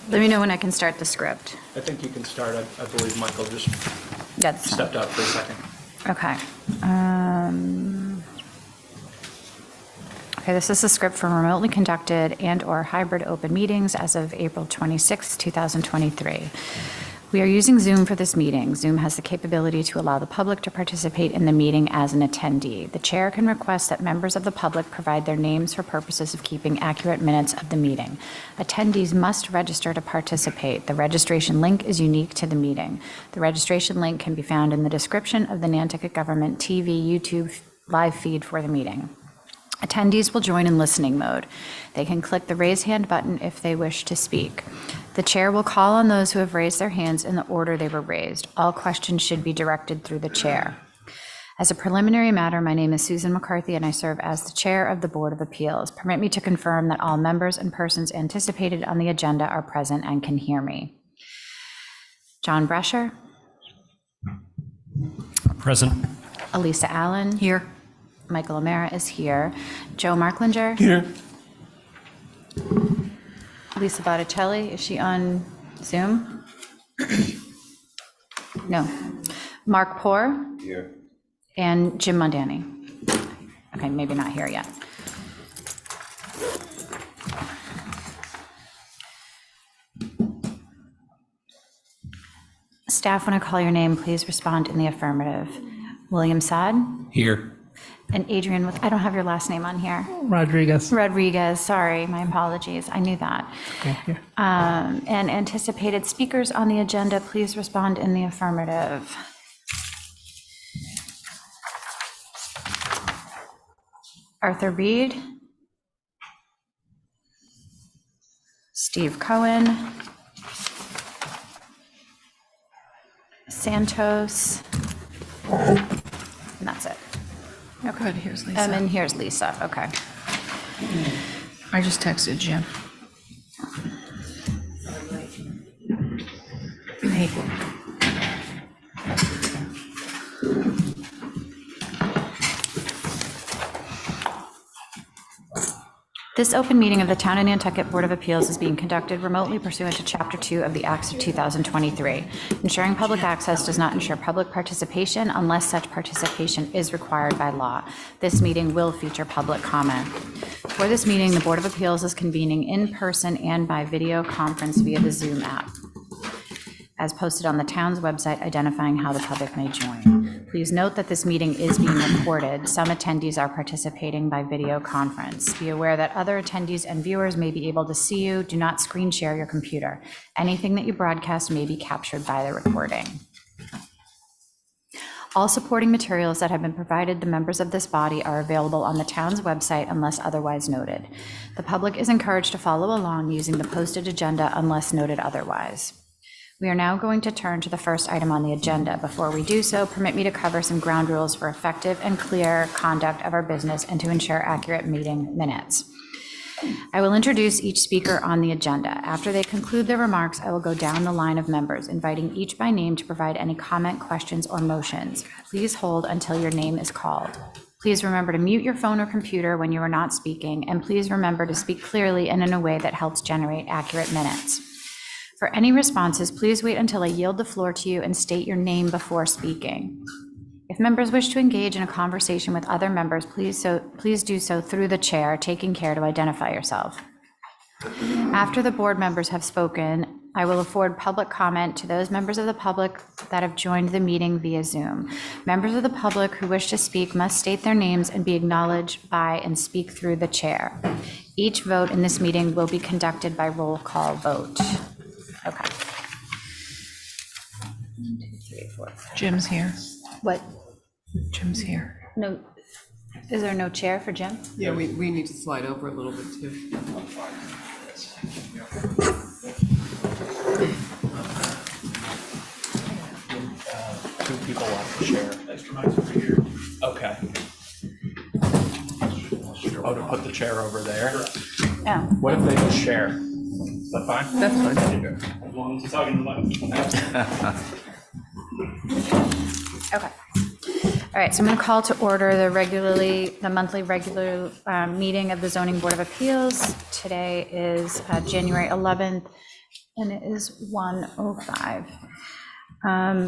Let me know when I can start the script. I think you can start. I believe Michael just That's stepped out for a second. okay. Okay, this is the script for remotely conducted and/or hybrid open meetings as of April 26, 2023. We are using Zoom for this meeting. Zoom has the capability to allow the public to participate in the meeting as an attendee. The chair can request that members of the public provide their names for purposes of keeping accurate minutes of the meeting. Attendees must register to participate. The registration link is unique to the meeting. The registration link can be found in the description of the Nantucket Government TV YouTube live feed for the meeting. Attendees will join in listening mode. They can click the raise hand button if they wish to speak. The chair will call on those who have raised their hands in the order they were raised. All questions should be directed through the chair. As a preliminary matter, my name is Susan McCarthy and I serve as the chair of the Board of Appeals. Permit me to confirm that all members and persons anticipated on the agenda are present and can hear me. John Brescher. Present. Elisa Allen. Here. Michael O'Mara is here. Joe Marklinger. Here. Lisa Botticelli, is she on Zoom? No. Mark Poor. Here. And Jim Mondani. Okay, maybe not here yet. Staff, when I call your name, please respond in the affirmative. William Saad. Here. And Adrian, I don't have your last name on here. Rodriguez. Sorry, my apologies. I knew that. Okay, here. And anticipated speakers on the agenda, please respond in the affirmative. Arthur Reade. Steve Cohen. Santos. And that's it. Okay, good. Here's Lisa. And here's Lisa, okay. I just texted Jim. Hey. This open meeting of the Town of Nantucket Board of Appeals is being conducted remotely pursuant to Chapter 2 of the Acts of 2023. Ensuring public access does not ensure public participation unless such participation is required by law. This meeting will feature public comment. For this meeting, the Board of Appeals is convening in person and by video conference via the Zoom app, as posted on the town's website identifying how the public may join. Please note that this meeting is being recorded. Some attendees are participating by video conference. Be aware that other attendees and viewers may be able to see you. Do not screen share your computer. Anything that you broadcast may be captured by the recording. All supporting materials that have been provided to members of this body are available on the town's website unless otherwise noted. The public is encouraged to follow along using the posted agenda unless noted otherwise. We are now going to turn to the first item on the agenda. Before we do so, permit me to cover some ground rules for effective and clear conduct of our business and to ensure accurate meeting minutes. I will introduce each speaker on the agenda. After they conclude their remarks, I will go down the line of members, inviting each by name to provide any comment, questions, or motions. Please hold until your name is called. Please remember to mute your phone or computer when you are not speaking, and please remember to speak clearly and in a way that helps generate accurate minutes. For any responses, please wait until I yield the floor to you and state your name before speaking. If members wish to engage in a conversation with other members, please do so through the chair, taking care to identify yourself. After the board members have spoken, I will afford public comment to those members of the public that have joined the meeting via Zoom. Members of the public who wish to speak must state their names and be acknowledged by and speak through the chair. Each vote in this meeting will be conducted by roll call vote. Okay. 1, 2, 3, 4, 5. Jim's here. What? Jim's here. No, is there no chair for Jim? Yeah, we need to slide over a little bit too. Two people want to share. Okay. Oh, to put the chair over there? Yeah. What if they just share? Is that fine? That's fine. As long as it's talking to the left. Okay. All right, so I'm going to call to order the monthly regular meeting of the Zoning Board of Appeals. Today is January 11th, And it is 1:05.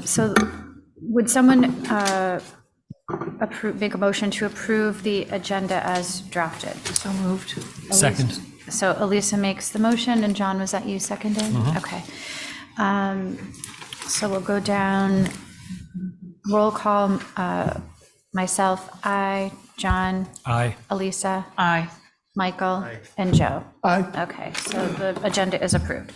So would someone make a motion to approve the agenda as drafted? So moved. Second. So Elisa makes the motion, and John, was that you seconding? Okay. So we'll go down, roll call, myself, aye, John, Aye. Elisa, Aye. Michael, and Joe. Aye. Okay, so the agenda is approved.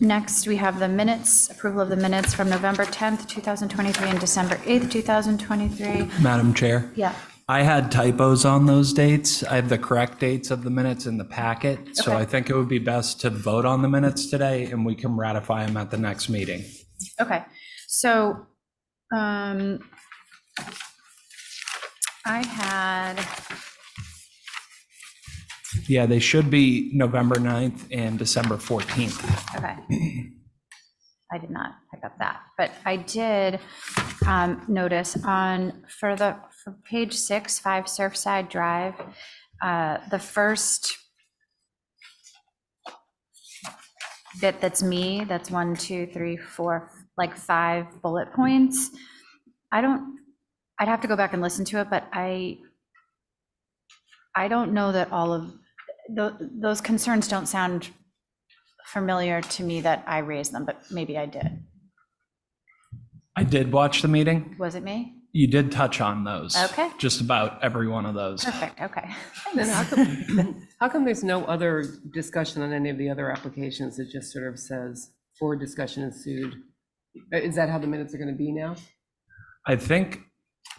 Next, we have the minutes, approval of the minutes from November 10th, 2023, and December 8th, 2023. Madam Chair, Yeah, I had typos on those dates. I have the correct dates of the minutes in the packet. So Okay. I think it would be best to vote on the minutes today and we can ratify them at the next meeting. okay. So I had, Yeah, they should be November 9th and December 14th. okay. I did not pick up that, but I did notice for page 6, 5 Surfside Drive, the first bit that's me, that's 1, 2, 3, 4, like 5 bullet points. I'd have to go back and listen to it, but I don't know that all of those concerns don't sound familiar to me that I raised them, but maybe I did. I did watch the meeting. Was it me? You did touch on those. Okay. Just about every one of those. Perfect, okay. Then how come there's no other discussion on any of the other applications? It just sort of says for discussion ensued. Is that how the minutes are going to be now? I think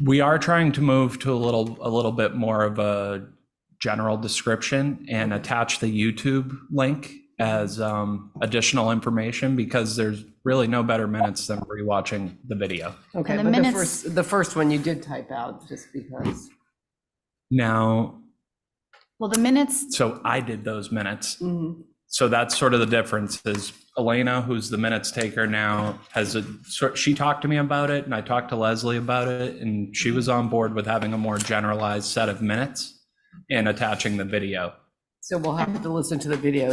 we are trying to move to a little bit more of a general description and attach the YouTube link as additional information because there's really no better minutes than rewatching the video. Okay, And the but minutes- the first one you did type out just because. Now, Well, the minutes, so I did those minutes. So that's sort of the difference is Elena, who's the minutes taker now, she talked to me about it and I talked to Leslie about it and she was on board with having a more generalized set of minutes and attaching the video. So we'll have to listen to the video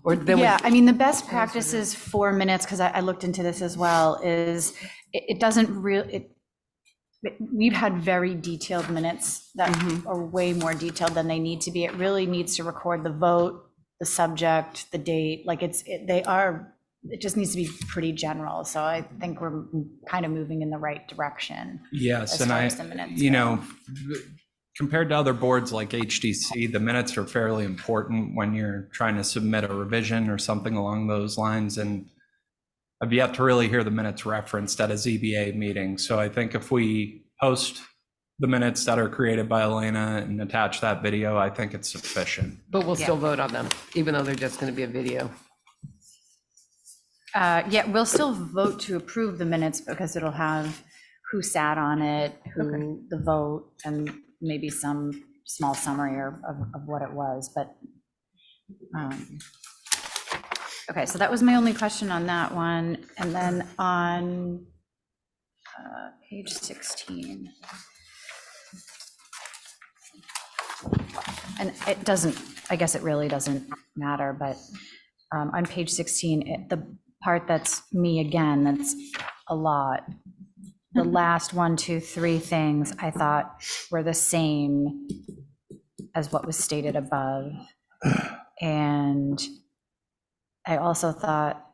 or then we. yeah, I mean, the best practice is 4 minutes, because I looked into this as well, is it doesn't really, we've had very detailed minutes that are way more detailed than they need to be. It really needs to record the vote, the subject, the date, like it just needs to be pretty general. So I think we're kind of moving in the right direction. Yes, As and far I, as the minutes you go. know, compared to other boards like HDC, the minutes are fairly important when you're trying to submit a revision or something along those lines. And I've yet to really hear the minutes referenced at a ZBA meeting. So I think if we post the minutes that are created by Elena and attach that video, I think it's sufficient. But we'll still vote on them, even though they're just going to be a video. Yeah, we'll still vote to approve the minutes because it'll have who sat on it, who the vote, and maybe some small summary of what it was, but, okay, so that was my only question on that one. And then on page 16. And it doesn't, I guess it really doesn't matter, but on page 16, the part that's me again, that's a lot. The last 1, 2, 3 things I thought were the same as what was stated above. And I also thought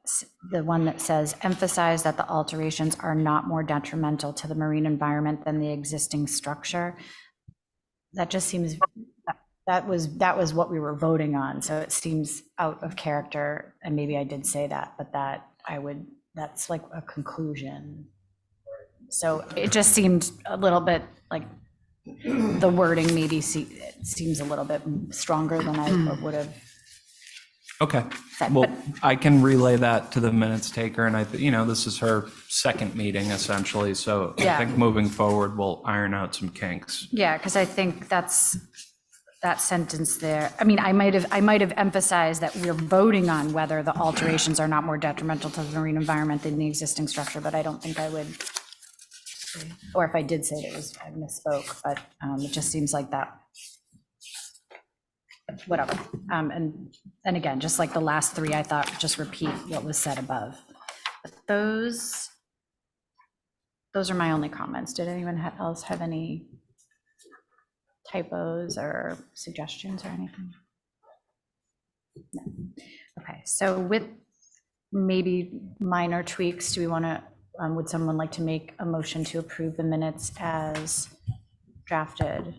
the one that says emphasize that the alterations are not more detrimental to the marine environment than the existing structure. That just seems, that was what we were voting on. So it seems out of character. And maybe I did say that, but that's like a conclusion. So it just seemed a little bit like the wording maybe seems a little bit stronger than I would have. Okay, That- well, I can relay that to the minutes taker, and this is her second meeting essentially, so Yeah. I think moving forward, we'll iron out some kinks. Yeah, because I think that's that sentence there. I mean, I might have emphasized that we're voting on whether the alterations are not more detrimental to the marine environment than the existing structure, but I don't think I would. Or if I did say it, I misspoke, but it just seems like that. whatever. And again, just like the last three, I thought just repeat what was said above. But those are my only comments. Did anyone else have any typos or suggestions or anything? No. Okay, so with maybe minor tweaks, do we want to, would someone like to make a motion to approve the minutes as drafted?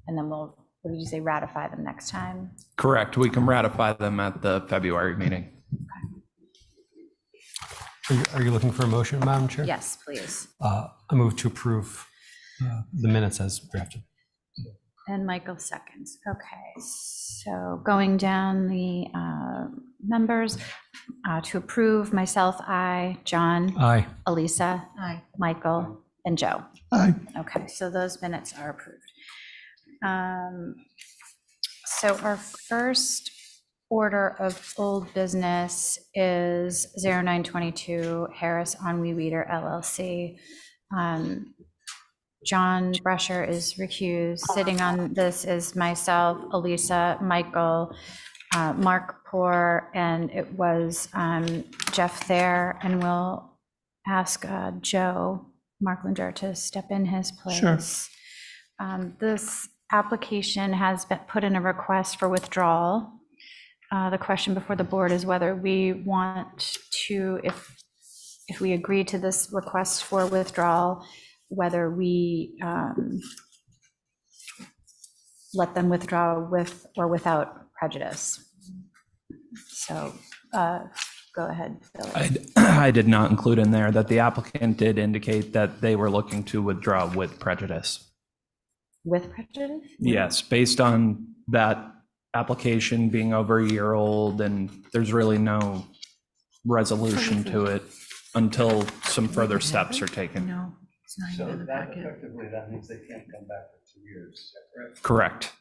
And then we'll, what did you say, ratify them next time? Correct. We can ratify them at the February meeting. Are you looking for a motion, Madam Chair? Yes, please. I move to approve the minutes as drafted. And Michael seconds. Okay, so going down the members, to approve, myself, I, John, Aye. Elisa, Aye. Michael, and Joe. Aye. Okay, so those minutes are approved. So our first order of old business is 0922 Harris on Weweeder LLC. John Brescher is recused. Sitting on this is myself, Elisa, Michael, Mark Poor, and it was Jeff there, and we'll ask Joe Marklinger to step in his place. Sure. This application has been put in a request for withdrawal. The question before the board is whether we want to, if we agree to this request for withdrawal, whether we let them withdraw with or without prejudice. So go ahead, Billy. I did not include in there that the applicant did indicate that they were looking to withdraw with prejudice. With prejudice? Yes, based on that application being over a year old, and there's really no resolution to it until some further steps are taken. No, it's not So even in the that packet. effectively, that means they can't come back for 2 years, is that correct? Correct.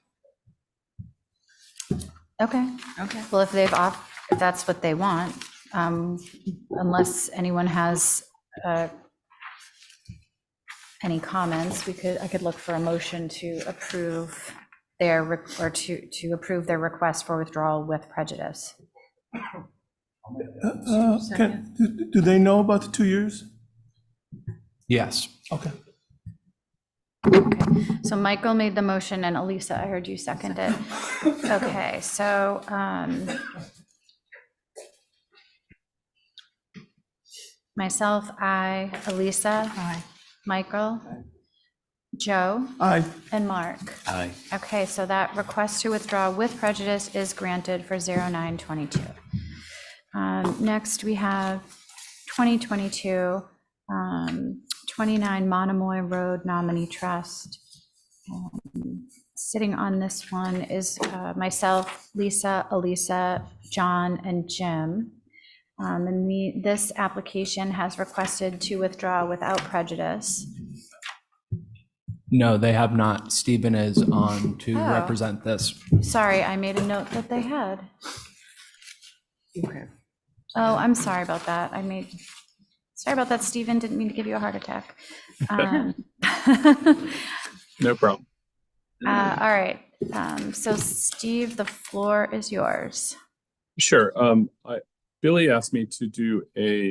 Okay. Okay. Well, if if that's what they want, unless anyone has any comments, I could look for a motion to approve or to approve their request for withdrawal with prejudice. Do they know about the 2 years? Yes. Okay. Okay, so Michael made the motion and Elisa, I heard you second it. Okay, so myself, I, Elisa, Aye. Michael, Joe, Aye. and Mark. Aye. Okay, so that request to withdraw with prejudice is granted for 0922. Next, we have 2022, 29 Monomoy Road Nominee Trust. Sitting on this one is myself, Lisa, Elisa, John, and Jim. And this application has requested to withdraw without prejudice. No, they have not. Stephen is on to Oh. represent this. Sorry, I made a note that they had. Okay. Oh, I'm sorry about that. Sorry about that, Stephen. Didn't mean to give you a heart attack. No problem. All right. So Steve, the floor is yours. Sure. Billy asked me to do a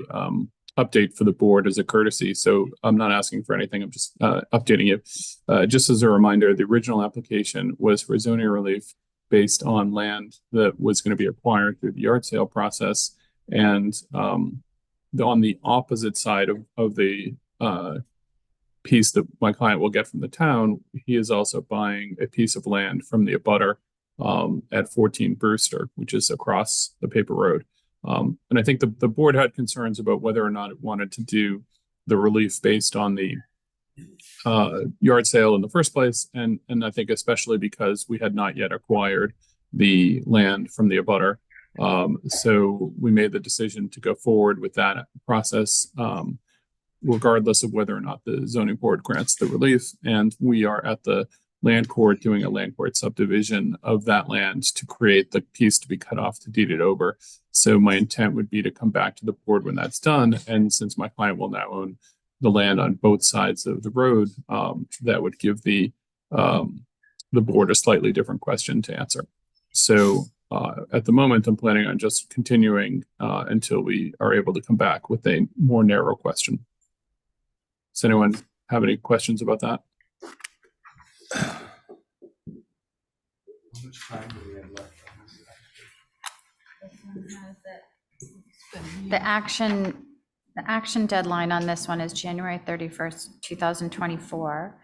update for the board as a courtesy, so I'm not asking for anything. I'm just updating you. Just as a reminder, the original application was for zoning relief based on land that was going to be acquired through the yard sale process, and on the opposite side of the piece that my client will get from the town, he is also buying a piece of land from the abutter at 14 Brewster, which is across the paper road. And I think the board had concerns about whether or not it wanted to do the relief based on the yard sale in the first place. And I think especially because we had not yet acquired the land from the abutter. So we made the decision to go forward with that process, regardless of whether or not the zoning board grants the relief. And we are at the land court doing a land court subdivision of that land to create the piece to be cut off to deed it over. So my intent would be to come back to the board when that's done. And since my client will now own the land on both sides of the road, that would give the board a slightly different question to answer. So at the moment, I'm planning on just continuing until we are able to come back with a more narrow question. Does anyone have any questions about that? The action deadline on this one is January 31st, 2024.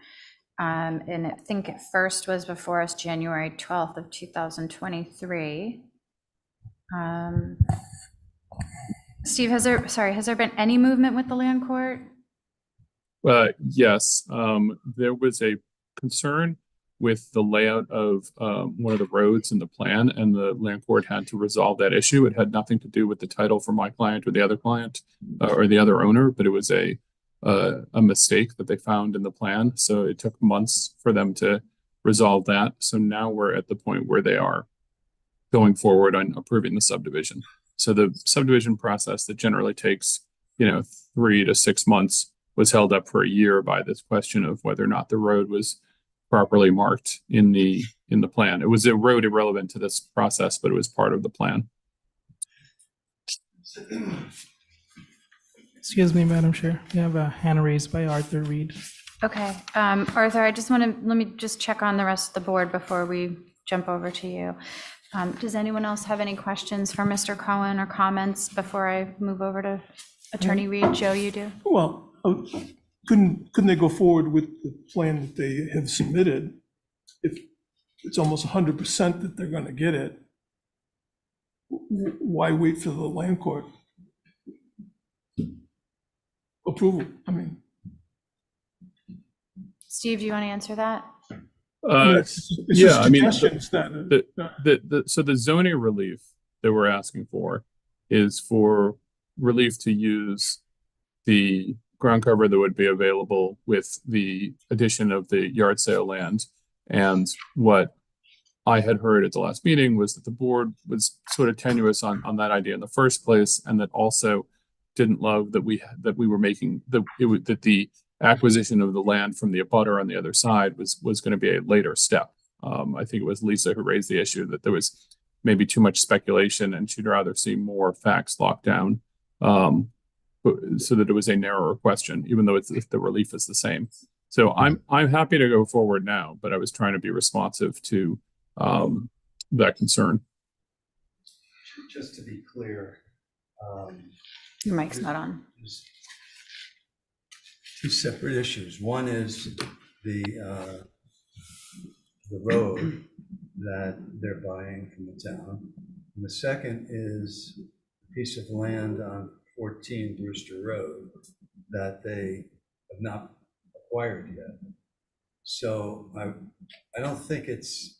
And I think it first was before us January 12th of 2023. Steve, has there been any movement with the land court? Yes, there was a concern with the layout of one of the roads in the plan, and the land court had to resolve that issue. It had nothing to do with the title for my client or the other client or the other owner, but it was a mistake that they found in the plan. So it took months for them to resolve that. So now we're at the point where they are going forward on approving the subdivision. So the subdivision process that generally takes, 3 to 6 months was held up for a year by this question of whether or not the road was properly marked in the plan. It was a road irrelevant to this process, but it was part of the plan. Excuse me, Madam Chair. We have a hand raised by Arthur Reade. Okay, Arthur, let me just check on the rest of the board before we jump over to you. Does anyone else have any questions for Mr. Cohen or comments before I move over to Attorney Reade? Joe, you do? Well, couldn't they go forward with the plan that they have submitted if it's almost 100% that they're going to get it? Why wait for the land court approval? I mean, Steve, do you want to answer that? it's Yeah, a I mean, suggestion, it's not so the zoning relief that we're asking for is for relief to use the ground cover that would be available with the addition of the yard sale land. And what I had heard at the last meeting was that the board was sort of tenuous on that idea in the first place, and that also didn't love that we were making that the acquisition of the land from the abutter on the other side was going to be a later step. I think it was Lisa who raised the issue that there was maybe too much speculation, and she'd rather see more facts locked down, so that it was a narrower question, even though if the relief is the same. So I'm happy to go forward now, but I was trying to be responsive to that concern. Just to be clear, Your mic's not on. there's two separate issues. One is the road that they're buying from the town, and the second is a piece of land on 14 Brewster Road that they have not acquired yet. So I don't think it's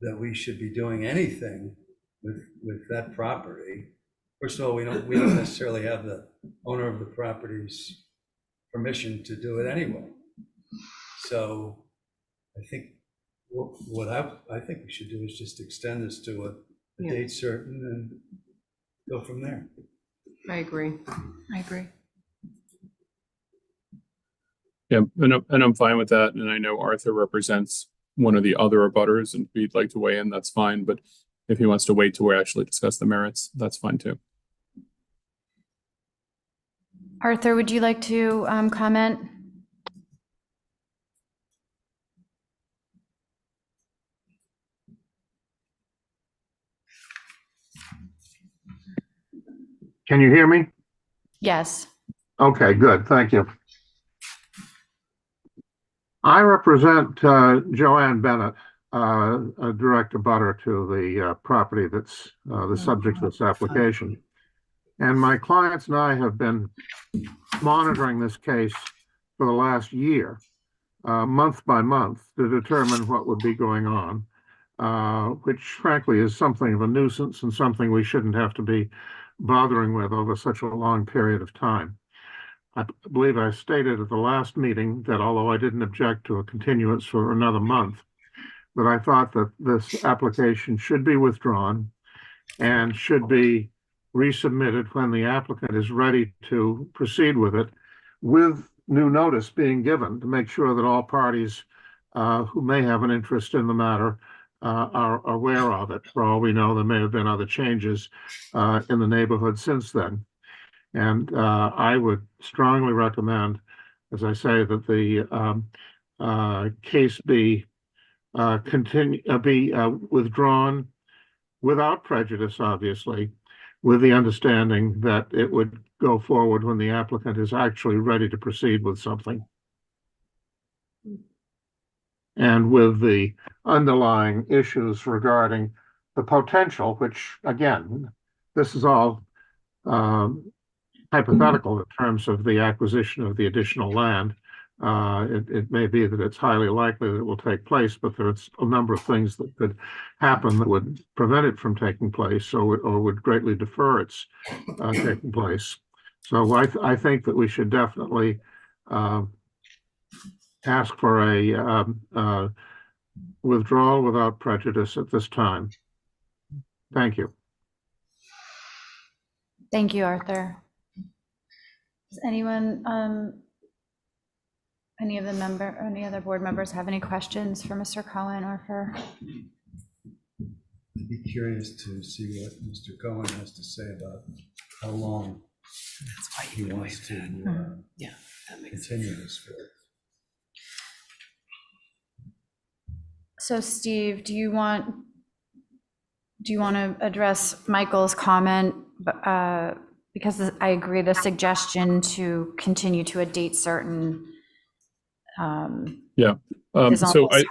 that we should be doing anything with that property. First of all, we don't necessarily have the owner of the property's permission to do it anyway. So I think what I think we should do is just extend this to a date certain and go from there. I agree. Yeah, and I'm fine with that. And I know Arthur represents one of the other abutters, and if he'd like to weigh in, that's fine. But if he wants to wait till we actually discuss the merits, that's fine too. Arthur, would you like to comment? Can you hear me? Yes. Okay, good. Thank you. I represent Joanne Bennett, a direct abutter to the property that's the subject of this application. And my clients and I have been monitoring this case for the last year, month by month, to determine what would be going on, which frankly is something of a nuisance and something we shouldn't have to be bothering with over such a long period of time. I believe I stated at the last meeting that although I didn't object to a continuance for another month, that I thought that this application should be withdrawn and should be resubmitted when the applicant is ready to proceed with it, with new notice being given to make sure that all parties who may have an interest in the matter are aware of it. For all we know, there may have been other changes in the neighborhood since then. And I would strongly recommend, as I say, that the case be withdrawn without prejudice, obviously, with the understanding that it would go forward when the applicant is actually ready to proceed with something. And with the underlying issues regarding the potential, which, again, this is all hypothetical in terms of the acquisition of the additional land. It may be that it's highly likely that it will take place, but there's a number of things that could happen that would prevent it from taking place, or would greatly defer its taking place. So I think that we should definitely ask for a withdrawal without prejudice at this time. Thank you. Thank you, Arthur. Does anyone, any other board members have any questions for Mr. Cohen or for? I'd be curious to see what Mr. Cohen has to say about how long he wants to continue this for. So Steve, do you want to address Michael's comment? Because I agree, the suggestion to continue to a date certain. So I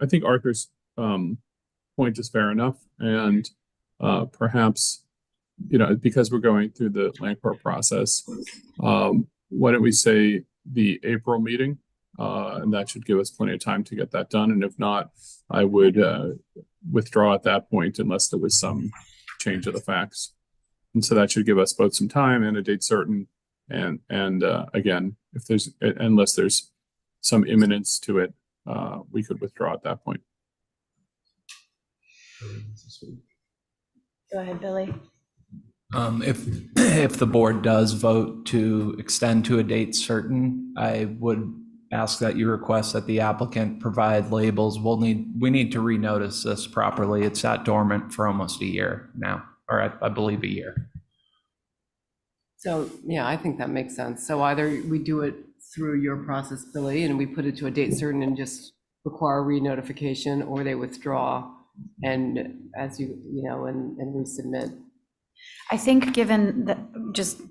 think Arthur's point is fair enough, and perhaps, because we're going through the land court process, why don't we say the April meeting, and that should give us plenty of time to get that done. And if not, I would withdraw at that point unless there was some change of the facts. And so that should give us both some time and a date certain. And again, unless there's some imminence to it, we could withdraw at that point. Go ahead, Billy. If the board does vote to extend to a date certain, I would ask that you request that the applicant provide labels. We need to renotice this properly. It's sat dormant for almost a year now, or I believe a year. So, yeah, I think that makes sense. So either we do it through your process, Billy, and we put it to a date certain and just require re-notification, or they withdraw and and resubmit. I think given that, just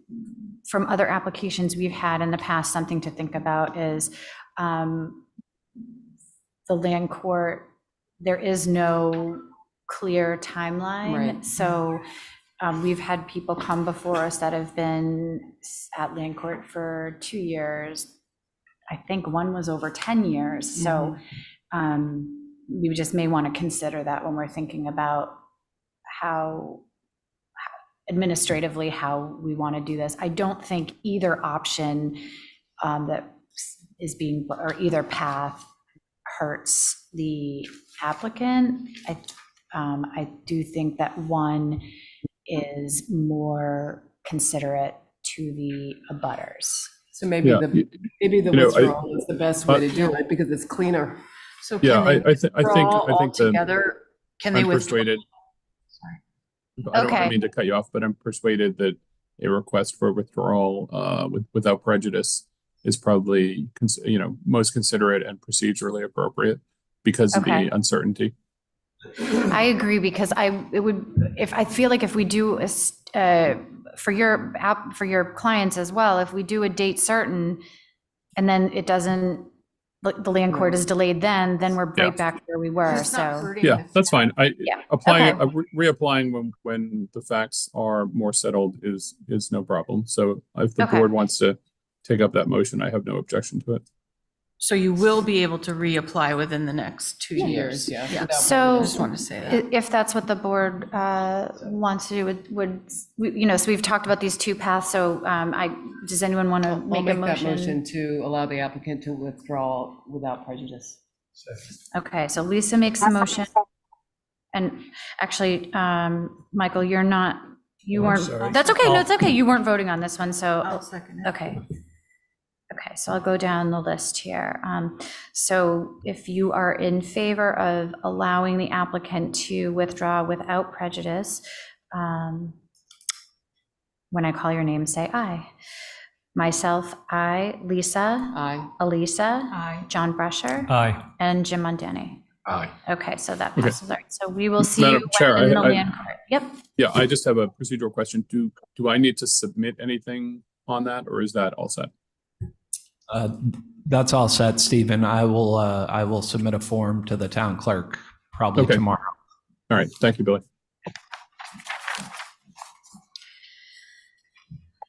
from other applications we've had in the past, something to think about is the land court, there is no clear timeline. Right. So we've had people come before us that have been at land court for 2 years. I think one was over 10 years. So we just may want to consider that when we're thinking about how administratively how we want to do this. I don't think either option that is being, or either path hurts the applicant. I do think that one is more considerate to the abutters. So maybe the withdrawal is the best way to do it because it's cleaner. So I think together, can they I'm persuaded. I don't mean to cut you off, but I'm persuaded that a request for withdrawal without prejudice is probably most considerate and procedurally appropriate because of the uncertainty. I agree, because I feel like if we do for your clients as well, if we do a date certain and then it doesn't, the land court is delayed, then we're right back where we were. So yeah, that's fine. Reapplying when the facts are more settled is no problem. So if the board wants to take up that motion, I have no objection to it. So you will be able to reapply within the next 2 years. Yeah. So I just want to say that. if that's what the board wants to do, so we've talked about these two paths. So does anyone want to make a motion? That motion to allow the applicant to withdraw without prejudice. Okay, so Lisa makes the motion. And actually, Michael, you weren't, sorry. that's okay. No, it's okay. You weren't voting on this one. So I'll second it. Okay. Okay, so I'll go down the list here. So if you are in favor of allowing the applicant to withdraw without prejudice, when I call your name, say aye. Myself, aye. Lisa? Aye. Elisa? Aye. John Brescher? Aye. And Jim Mondani? Aye. Okay, so that Okay. passes. All right, so we will see Madam you Chair, when in the I- land court. Yep. Yeah, I just have a procedural question. Do I need to submit anything on that, or is that all set? That's all set, Stephen. I will submit a form to the town clerk probably Okay. tomorrow. All right, thank you, Billy.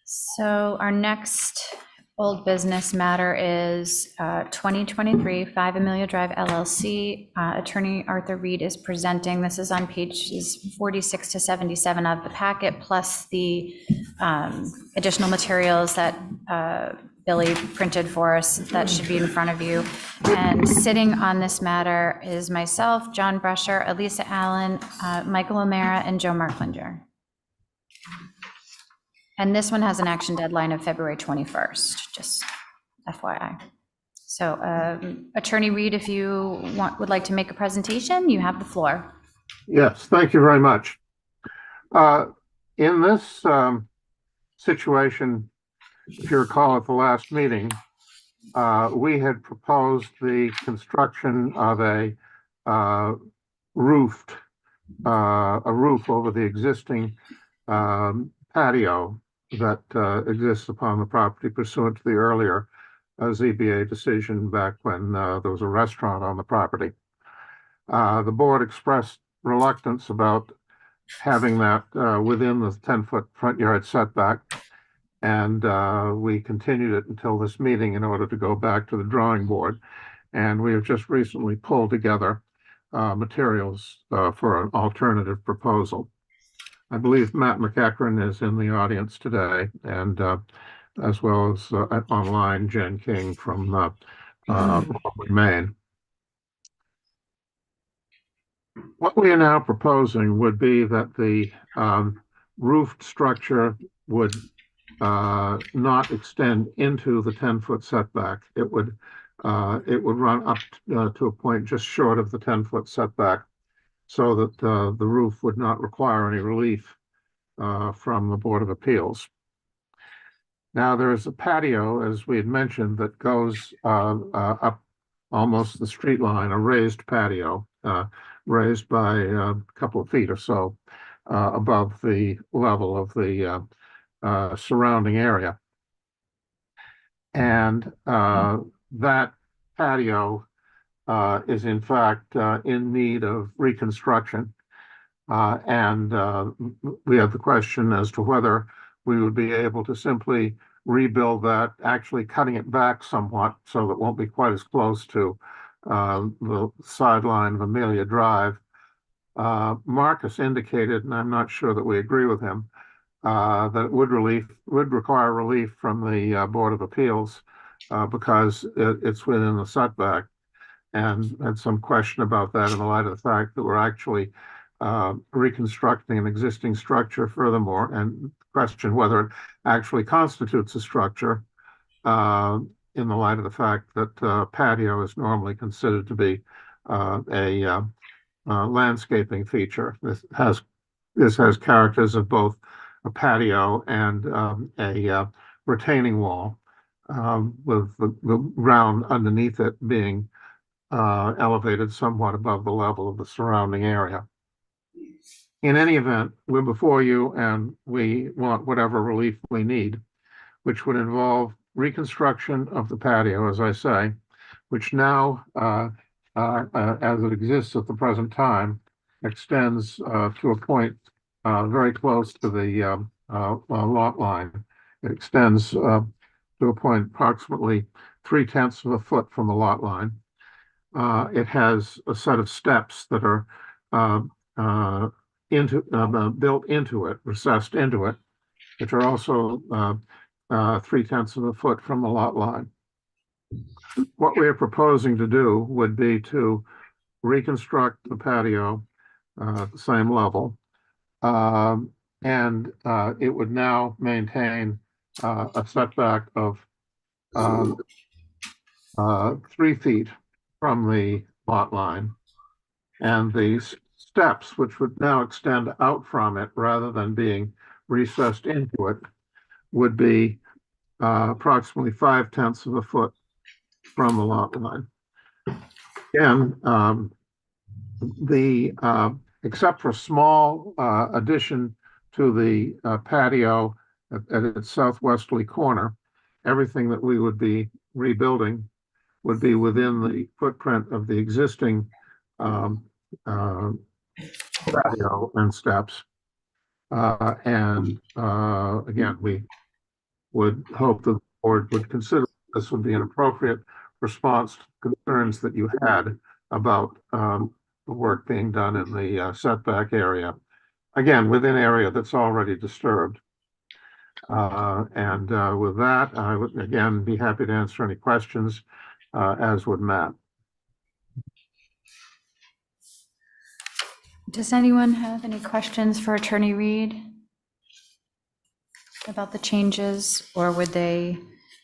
So our next old business matter is 2023 5 Amelia Drive LLC. Attorney Arthur Reade is presenting. This is on pages 46 to 77 of the packet, plus the additional materials that Billy printed for us that should be in front of you. And sitting on this matter is myself, John Brescher, Elisa Allen, Michael O'Mara, and Joe Marklinger. And this one has an action deadline of February 21st, just FYI. So Attorney Reade, if you would like to make a presentation, you have the floor. Yes, thank you very much. In this situation, if you recall at the last meeting, we had proposed the construction of a roof over the existing patio that exists upon the property pursuant to the earlier ZBA decision back when there was a restaurant on the property. The board expressed reluctance about having that within the 10-foot front yard setback. And we continued it until this meeting in order to go back to the drawing board. And we have just recently pulled together materials for an alternative proposal. I believe Matt McEachran is in the audience today, and as well as online, Jen King from Maine. What we are now proposing would be that the roofed structure would not extend into the 10-foot setback. It would run up to a point just short of the 10-foot setback, so that the roof would not require any relief from the Board of Appeals. Now, there is a patio, as we had mentioned, that goes up almost the street line, a raised patio, raised by a couple of feet or so above the level of the surrounding area. And that patio is in fact in need of reconstruction. And we have the question as to whether we would be able to simply rebuild that, actually cutting it back somewhat so that it won't be quite as close to the sideline of Amelia Drive. Marcus indicated, and I'm not sure that we agree with him, that it would require relief from the Board of Appeals because it's within the setback, and had some question about that in the light of the fact that we're actually reconstructing an existing structure furthermore, and question whether it actually constitutes a structure in the light of the fact that patio is normally considered to be a landscaping feature. This has characters of both a patio and a retaining wall, with the ground underneath it being elevated somewhat above the level of the surrounding area. In any event, we're before you and we want whatever relief we need, which would involve reconstruction of the patio, as I say, which now, as it exists at the present time, extends to a point very close to the lot line. It extends to a point approximately 3/10 of a foot from the lot line. It has a set of steps that are built into it, recessed into it, which are also 3/10 of a foot from the lot line. What we are proposing to do would be to reconstruct the patio at the same level, and it would now maintain a setback of 3 feet from the lot line. And the steps, which would now extend out from it rather than being recessed into it, would be approximately 5/10 of a foot from the lot line. Again, except for a small addition to the patio at its southwesterly corner, everything that we would be rebuilding would be within the footprint of the existing patio and steps. Again, we would hope the board would consider this would be an appropriate response to concerns that you had about the work being done in the setback area. Again, within area that's already disturbed. With that, I would again be happy to answer any questions, as would Matt. Does anyone have any questions for Attorney Reade about the changes, or would they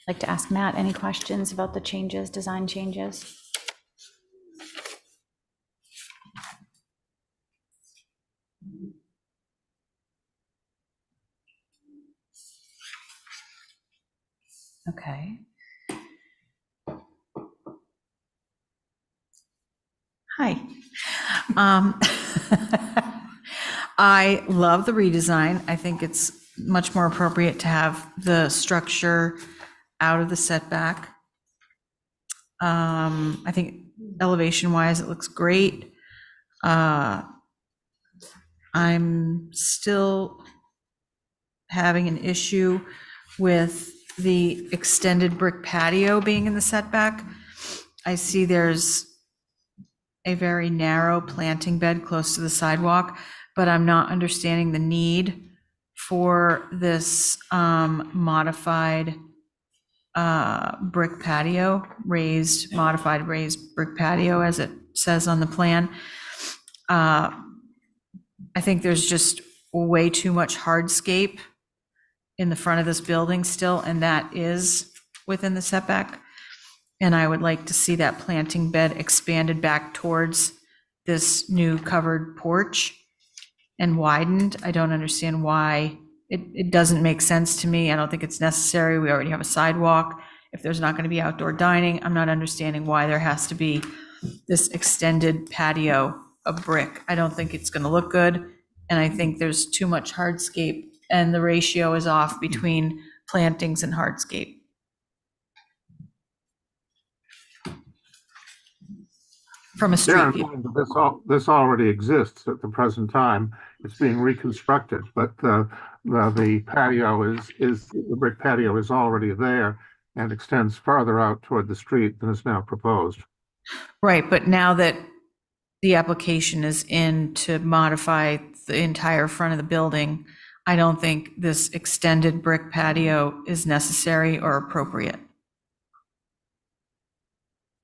like to ask Matt any questions about the changes, design changes? Okay. Hi. I love the redesign. I think it's much more appropriate to have the structure out of the setback. I think elevation-wise, it looks great. I'm still having an issue with the extended brick patio being in the setback. I see there's a very narrow planting bed close to the sidewalk, but I'm not understanding the need for this modified brick patio, modified raised brick patio, as it says on the plan. I think there's just way too much hardscape in the front of this building still, and that is within the setback. And I would like to see that planting bed expanded back towards this new covered porch and widened. I don't understand why. It doesn't make sense to me. I don't think it's necessary. We already have a sidewalk. If there's not going to be outdoor dining, I'm not understanding why there has to be this extended patio of brick. I don't think it's going to look good. And I think there's too much hardscape, and the ratio is off between plantings and hardscape. From a street Sharon, view. this already exists at the present time. It's being reconstructed, but the patio the brick patio is already there and extends farther out toward the street than is now proposed. Right, but now that the application is in to modify the entire front of the building, I don't think this extended brick patio is necessary or appropriate.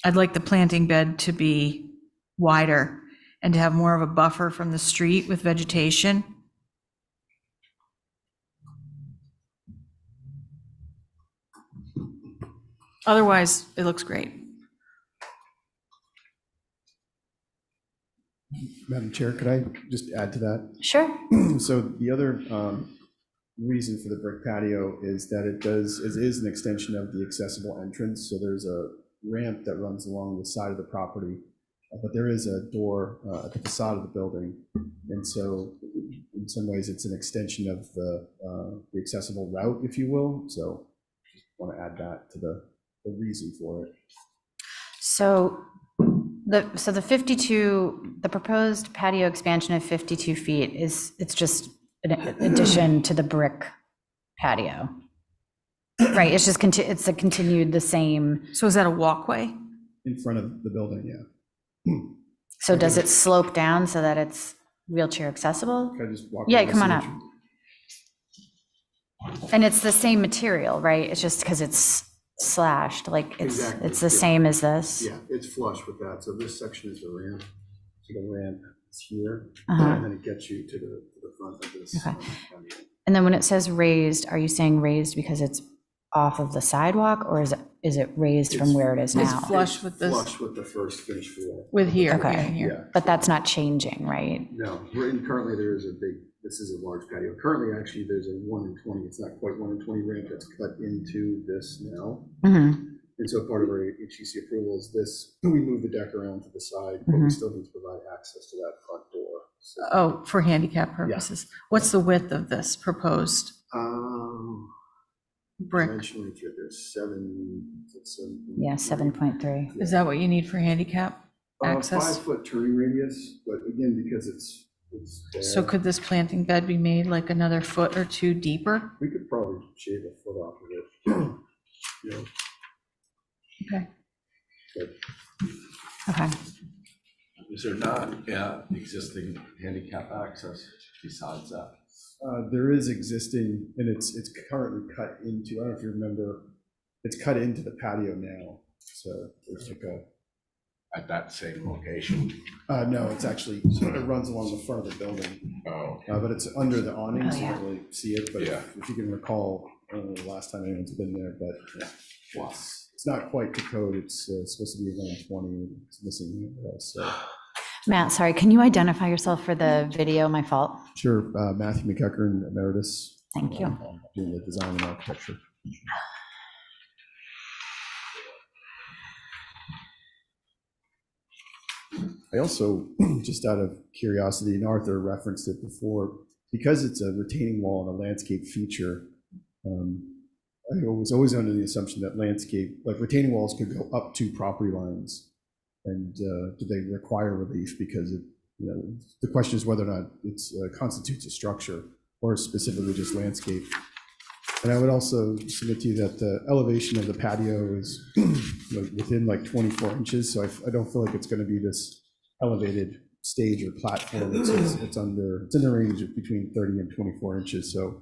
I'd like the planting bed to be wider and to have more of a buffer from the street with vegetation. Otherwise, it looks great. Madam Chair, could I just add to that? Sure. So the other reason for the brick patio is that it is an extension of the accessible entrance. So there's a ramp that runs along the side of the property, but there is a door at the facade of the building. And so in some ways it's an extension of the accessible route, if you will. So just want to add that to the reason for it. So the 52, the proposed patio expansion of 52 feet it's just an addition to the brick patio. Right, it's just it's a continued the same. So is that a walkway? In front of the building, yeah. So does it slope down so that it's wheelchair accessible? Can I just walk Yeah, over come on this up. image? And it's the same material, right? It's just because it's slashed, like Exactly, it's the yeah. same as this? Yeah, it's flush with that. So this section is the ramp. So the ramp is here, Uh-huh. and then it gets you to the front of this. Okay. And then when it says raised, are you saying raised because it's off of the sidewalk, or is it is it raised from where it is It's now? flush with this, Flush with the first finished floor. with here, yeah, Okay. here. Yeah. But that's not changing, right? No, currently there is this is a large patio. Currently, actually, there's a 1 in 20, it's not quite 1 in 20 ramp that's cut into this now. Mhm. And so part of our HGC approval is this, we move the deck around to the side, but we still need to provide access to that front door. So, Oh, for handicap purposes. What's the width of this proposed brick? Dimensionally, there's 7. Yeah, 7.3. Is that what you need for handicap access? 5-foot turning radius, but again, because it's there, So could this planting bed be made like another foot or two deeper? we could probably shave a foot off of it. You know, Okay. Okay. Is there not existing handicap access besides that? there is existing, and it's currently cut into, I don't know if you remember, it's cut into the patio now. So there's like At that same location? no, it's actually, it runs along the front of the building. Oh. But it's under the awning, so you yeah. don't really see it. But if you can recall, I don't know the last time anyone's been there, but it's not quite to code. It's supposed to be around 20. It's missing. So Matt, sorry, can you identify yourself for the video? My fault. sure, Matthew McEachern, emeritus. Thank you. Doing the design and architecture. I also, just out of curiosity, and Arthur referenced it before, because it's a retaining wall and a landscape feature, I was always under the assumption that retaining walls could go up to property lines. And do they require relief? Because the question is whether or not it constitutes a structure or specifically just landscape. And I would also submit to you that the elevation of the patio is within like 24 inches. So I don't feel like it's going to be this elevated stage or platform. It's in the range of between 30 and 24 inches. So,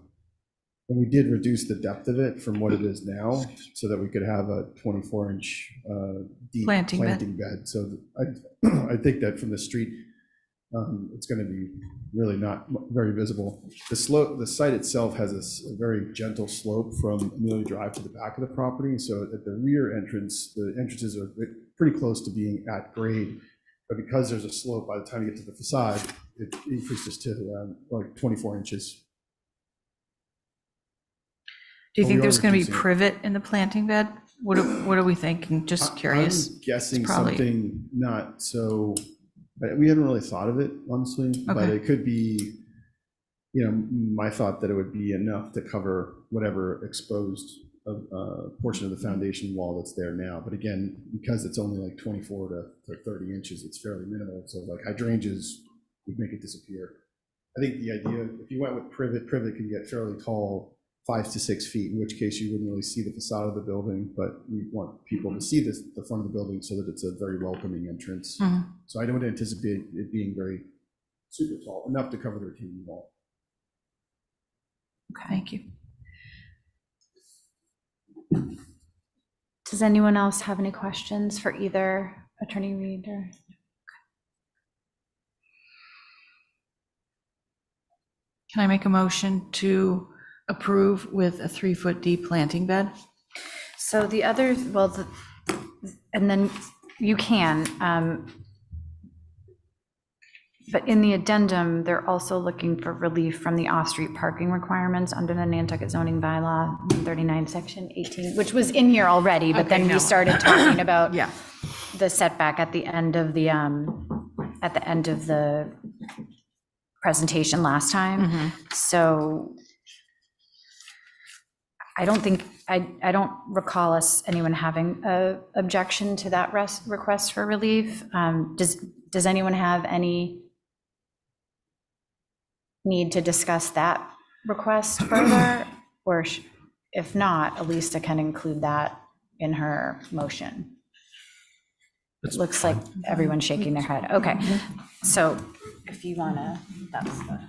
and we did reduce the depth of it from what it is now so that we could have a 24-inch deep Planting bed. So I think that from the street, it's going to be really not very visible. The site itself has a very gentle slope from Amelia Drive to the back of the property. So at the rear entrance, the entrances are pretty close to being at grade. But because there's a slope, by the time you get to the facade, it increases to around like 24 inches. Do you But think we there's are going to be reducing it. privet in the planting bed? What are we thinking? Just curious. I'm guessing It's probably- something not so, we haven't really thought of it, honestly, but Okay. it could be, my thought that it would be enough to cover whatever exposed portion of the foundation wall that's there now. But again, because it's only like 24 to 30 inches, it's fairly minimal. So like hydrangeas would make it disappear. I think the idea, if you went with privet can get fairly tall, 5 to 6 feet, in which case you wouldn't really see the facade of the building, but we want people to see the front of the building so that it's a very welcoming entrance. Mhm. So I don't anticipate it being very super tall, enough to cover the retaining wall. Okay, thank you. Does anyone else have any questions for either Attorney Reade or? Can I make a motion to approve with a 3-foot deep planting bed? So the other, and then you can, but in the addendum, they're also looking for relief from the off-street parking requirements under the Nantucket zoning bylaw, 39, section 18, which was in here already, but then Okay, we no. started talking about Yeah. the setback at the end of the, presentation last time. So I don't think, I don't recall anyone having a objection to that request for relief. Does anyone have any need to discuss that request further? Or if not, Elisa can include that in her motion. It looks like everyone's shaking their head. Okay, so if you wanna, that's the.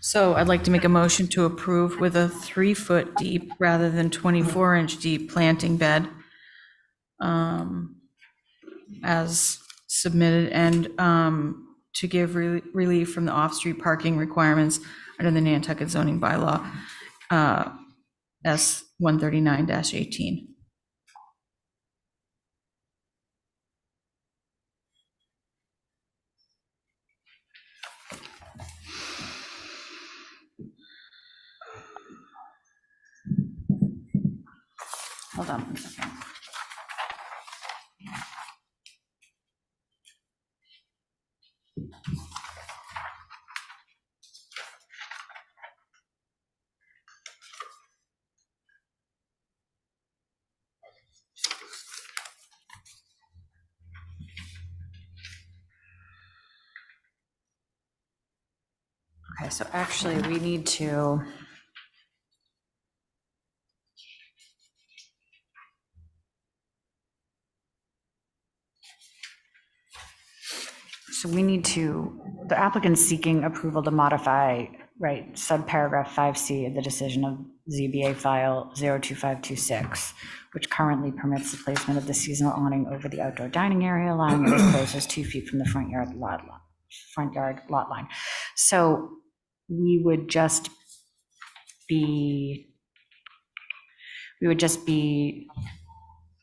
So I'd like to make a motion to approve with a 3-foot deep rather than 24-inch deep planting bed as submitted, and to give relief from the off-street parking requirements under the Nantucket zoning bylaw S 139-18. Hold on one second. Okay, so actually we need to. So we need to, the applicant's seeking approval to modify, right, subparagraph 5C of the decision of ZBA file 02526, which currently permits the placement of the seasonal awning over the outdoor dining area, allowing it as close as 2 feet from the front yard lot line. So we would just be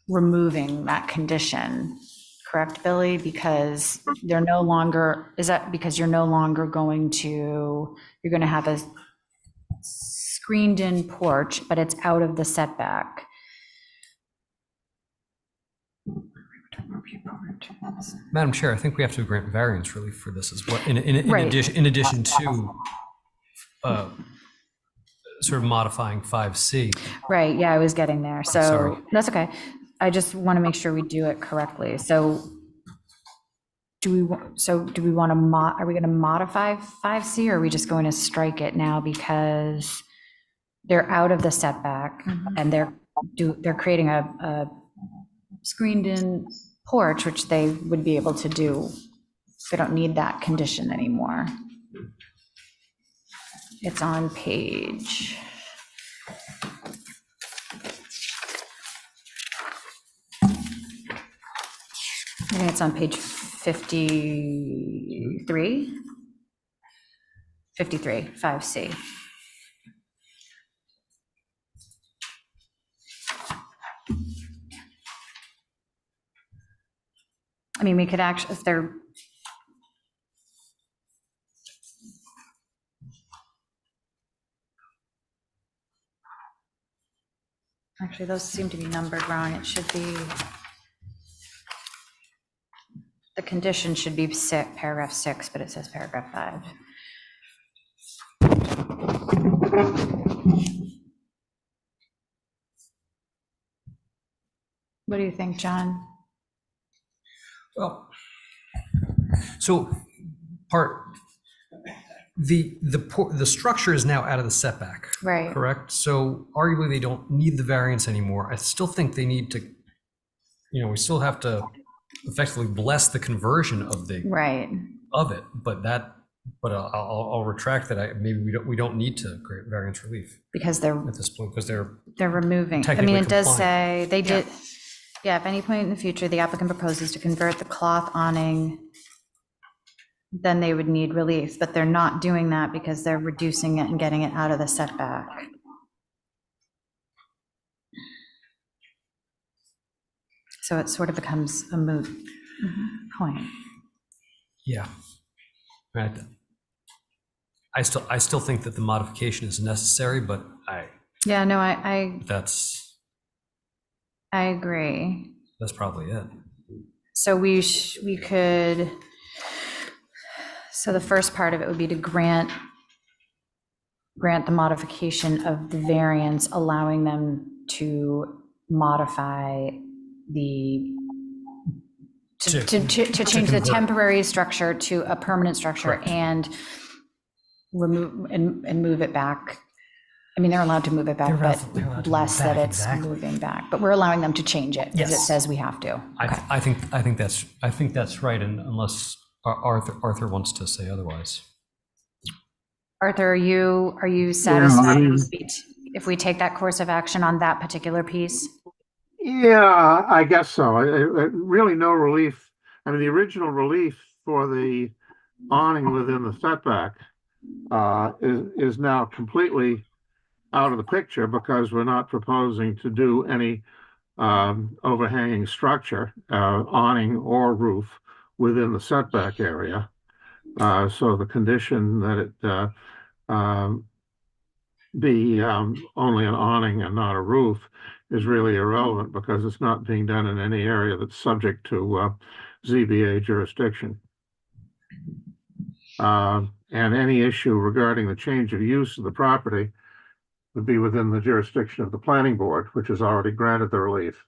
removing that condition. Correct, Billy? Because they're no longer, is that because you're no longer going to have a screened in porch, but it's out of the setback. Madam Chair, I think we have to grant variance relief for this as well, in Right. addition to sort of modifying 5C. Right, yeah, I was getting there. So Sorry. that's okay. I just want to make sure we do it correctly. So do we want to, are we going to modify 5C, or are we just going to strike it now because they're out of the setback and they're creating a screened in porch, which they would be able to do. They don't need that condition anymore. It's on page. I think it's on page 53. 53, 5C. I mean, we could actually, if they're, actually, those seem to be numbered wrong. It should be, the condition should be paragraph 6, but it says paragraph 5. What do you think, John? Well, so the structure is now out of the setback, Right. correct? So arguably they don't need the variance anymore. I still think they need to, we still have to effectively bless the conversion of it, but I'll retract that. Maybe we don't need to grant variance relief Because they're at this point because they're removing. I technically mean, it does compliant. say they did. Yeah, if any point in the future the applicant proposes to convert the cloth awning, then they would need relief, but they're not doing that because they're reducing it and getting it out of the setback. So it sort of becomes a moot point. Yeah. Right. I still think that the modification is necessary, but Yeah, no, I agree. that's probably it. So we could, so the first part of it would be to grant the modification of the variance, allowing them to modify to change the temporary structure to a permanent structure. Correct. And remove and move it back. I mean, they're allowed to move it back, but less that it's moving back. But we're allowing them to change it because it says we have to. Okay. I think that's right, and unless Arthur wants to say otherwise. Arthur, are you satisfied if we take that course of action on that particular piece? Yeah, I guess so. Really no relief. I mean, the original relief for the awning within the setback is now completely out of the picture because we're not proposing to do any overhanging structure, awning or roof within the setback area. So the condition that it be only an awning and not a roof is really irrelevant because it's not being done in any area that's subject to ZBA jurisdiction. And any issue regarding the change of use of the property would be within the jurisdiction of the planning board, which has already granted the relief,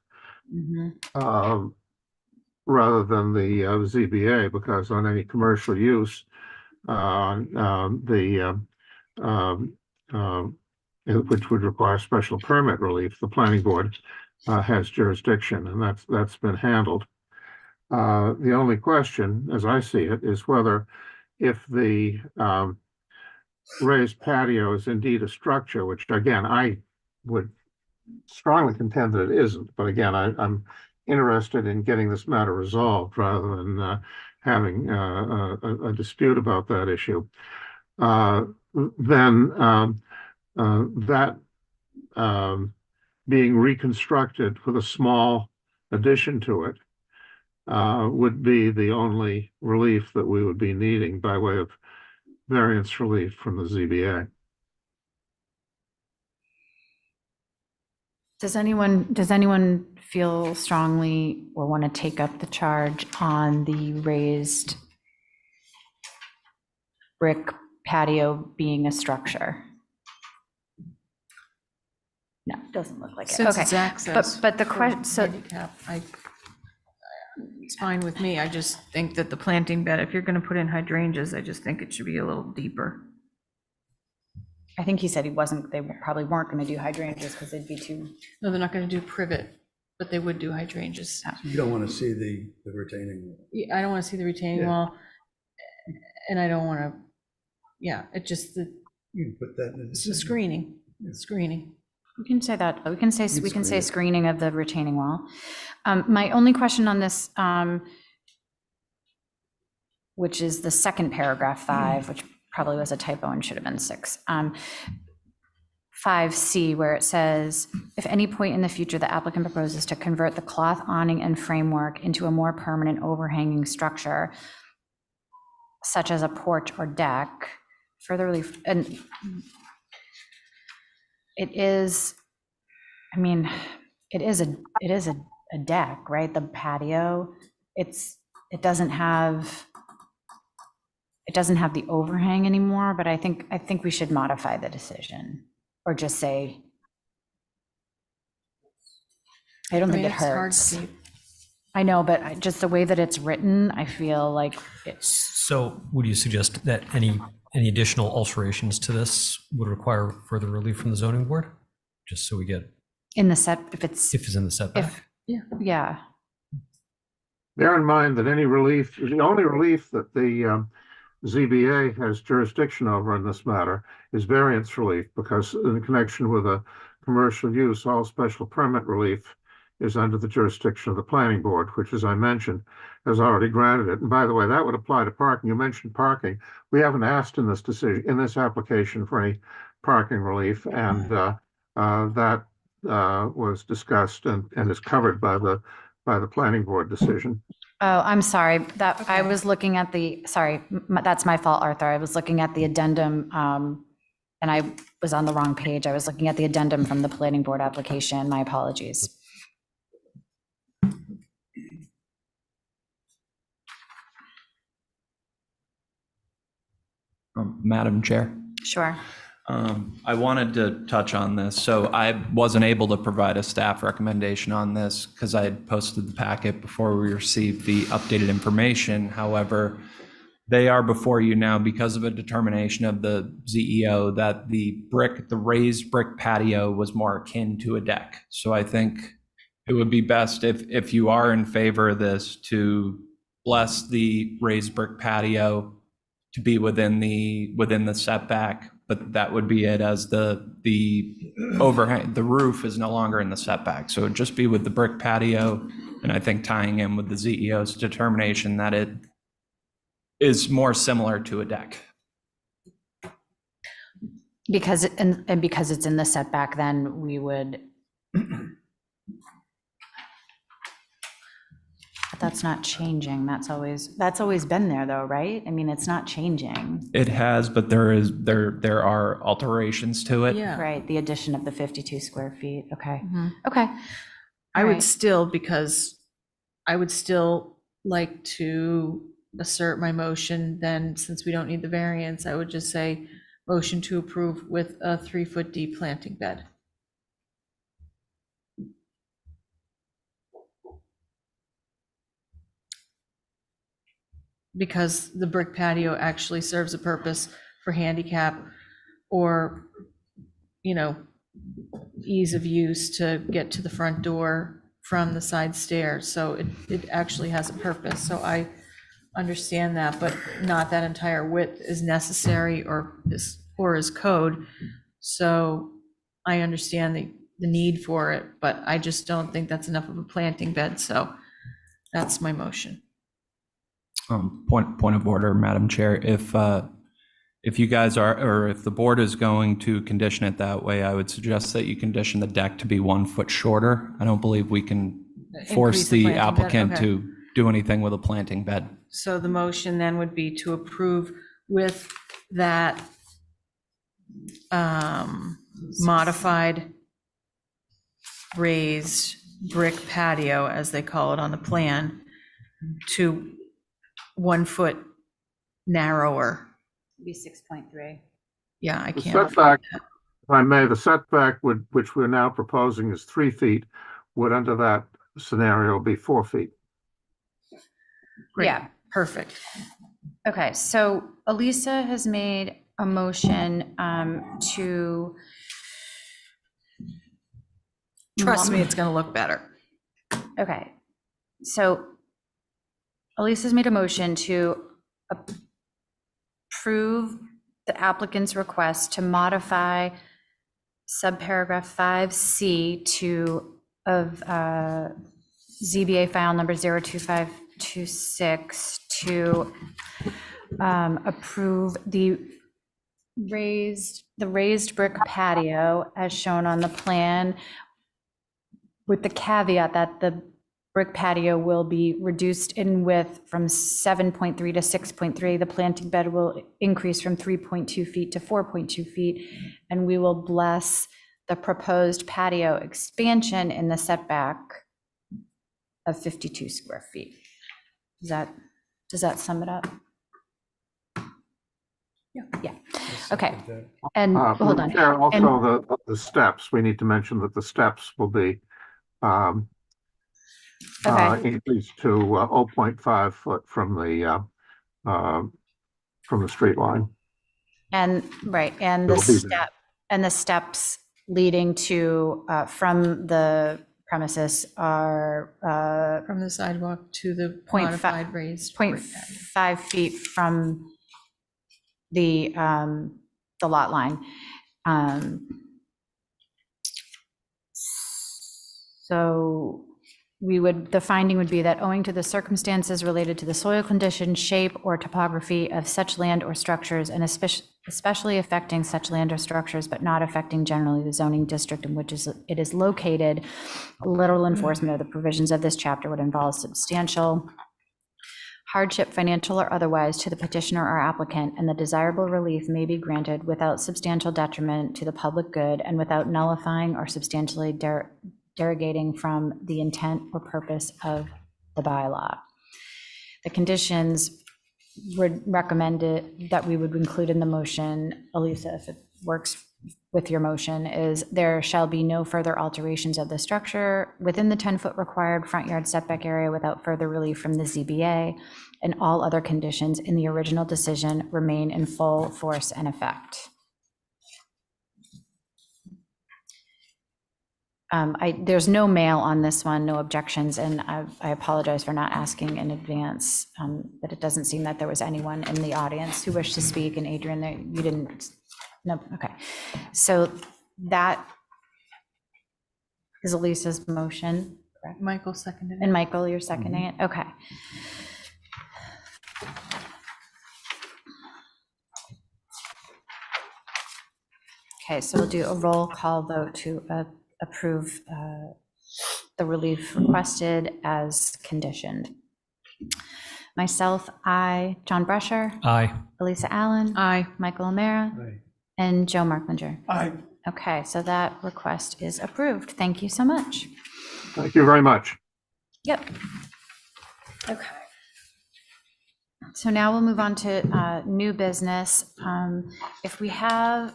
rather than the ZBA, because on any commercial use, which would require special permit relief, the planning board has jurisdiction, and that's been handled. The only question, as I see it, is whether if the raised patio is indeed a structure, which again, I would strongly contend that it isn't, but again, I'm interested in getting this matter resolved rather than having a dispute about that issue. Then that being reconstructed with a small addition to it would be the only relief that we would be needing by way of variance relief from the ZBA. Does anyone feel strongly or want to take up the charge on the raised brick patio being a structure? No, doesn't look like it. Since Okay. it's access. But the question, so handicap, it's fine with me. I just think that the planting bed, if you're going to put in hydrangeas, I just think it should be a little deeper. I think he said they probably weren't going to do hydrangeas because they'd be too. No, they're not going to do privet, but they would do hydrangeas. You don't want to see the retaining wall. I don't want to see the retaining wall, and I don't want to, it just, You can put that in it's the screening, screening. We can say that. We can say screening of the retaining wall. My only question on this, which is the second paragraph 5, which probably was a typo and should have been 6. 5C, where it says, if any point in the future the applicant proposes to convert the cloth awning and framework into a more permanent overhanging structure, such as a porch or deck, further relief, and it is a deck, right? The patio, it doesn't have the overhang anymore, but I think we should modify the decision or just say, I don't think it hurts. I know, but just the way that it's written, I feel like it's. So would you suggest that any additional alterations to this would require further relief from the zoning board? Just so we get. In the set, if it's in the setback? Yeah. Bear in mind that any relief, the only relief that the ZBA has jurisdiction over in this matter is variance relief, because in connection with a commercial use, all special permit relief is under the jurisdiction of the planning board, which, as I mentioned, has already granted it. And by the way, that would apply to parking. You mentioned parking. We haven't asked in this application for any parking relief, and that was discussed and is covered by the planning board decision. Oh, I'm sorry. That I was looking at that's my fault, Arthur. I was looking at the addendum, and I was on the wrong page. I was looking at the addendum from the planning board application. My apologies. Madam Chair. Sure. I wanted to touch on this. So I wasn't able to provide a staff recommendation on this because I had posted the packet before we received the updated information. However, they are before you now because of a determination of the ZEO that the raised brick patio was more akin to a deck. So I think it would be best if you are in favor of this to bless the raised brick patio to be within the setback, but that would be it, as the overhang, the roof is no longer in the setback. So it'd just be with the brick patio, and I think tying in with the ZEO's determination that it is more similar to a deck. Because, and because it's in the setback, then we would. But that's not changing. That's always been there though, right? I mean, it's not changing. It has, but there are alterations to it. Yeah. Right, the addition of the 52 square feet. Okay, Mhm. okay. I All would right. still, because I would still like to assert my motion, then since we don't need the variance, I would just say motion to approve with a 3-foot deep planting bed. Because the brick patio actually serves a purpose for handicap or, you know, ease of use to get to the front door from the side stairs. So it actually has a purpose. So I understand that, but not that entire width is necessary or is code. So I understand the need for it, but I just don't think that's enough of a planting bed. So that's my motion. Point of order, Madam Chair. If you guys are, or if the board is going to condition it that way, I would suggest that you condition the deck to be 1 foot shorter. I don't believe we can force Increase the the planting bed, applicant okay. to do anything with a planting bed. So the motion then would be to approve with that modified raised brick patio, as they call it on the plan, to 1 foot narrower. Be 6.3. Yeah, I The can't. setback, if I may, the setback which we're now proposing is 3 feet, would under that scenario be 4 feet. Great. Yeah. Perfect. Okay, so Elisa has made a motion to. Trust me, it's going to look better. Okay, so Elisa's made a motion to approve the applicant's request to modify subparagraph 5C of ZBA file number 02526 to approve the raised brick patio as shown on the plan, with the caveat that the brick patio will be reduced in width from 7.3 to 6.3. The planting bed will increase from 3.2 feet to 4.2 feet, and we will bless the proposed patio expansion in the setback of 52 square feet. Does that sum it up? Yeah. Okay. And hold on. Chair, And- also the steps, we need to mention that the steps will be increased to 0.5 foot from the street line. And, right, and It'll be there. the steps leading to, from the premises are From the sidewalk to the 0.5 modified raised brick patio. 0.5 feet from the lot line. So the finding would be that owing to the circumstances related to the soil condition, shape, or topography of such land or structures, and especially affecting such land or structures, but not affecting generally the zoning district in which it is located, literal enforcement of the provisions of this chapter would involve substantial hardship, financial or otherwise, to the petitioner or applicant, and the desirable relief may be granted without substantial detriment to the public good and without nullifying or substantially derogating from the intent or purpose of the bylaw. The conditions would recommend that we would include in the motion, Elisa, if it works with your motion, is there shall be no further alterations of the structure within the 10-foot required front yard setback area without further relief from the ZBA, and all other conditions in the original decision remain in full force and effect. There's no mail on this one, no objections, and I apologize for not asking in advance, but it doesn't seem that there was anyone in the audience who wished to speak, and Adrian, you didn't, no, okay. So that is Elisa's motion, correct? Michael seconded it. And Michael, you're seconding it? Okay. Okay, so we'll do a roll call vote to approve the relief requested as conditioned. Myself, aye. John Brescher. Aye. Elisa Allen. Aye. Michael O'Meara. Aye. And Joe Marklinger. Aye. Okay, so that request is approved. Thank you so much. Thank you very much. Yep. Okay. So now we'll move on to new business. If we have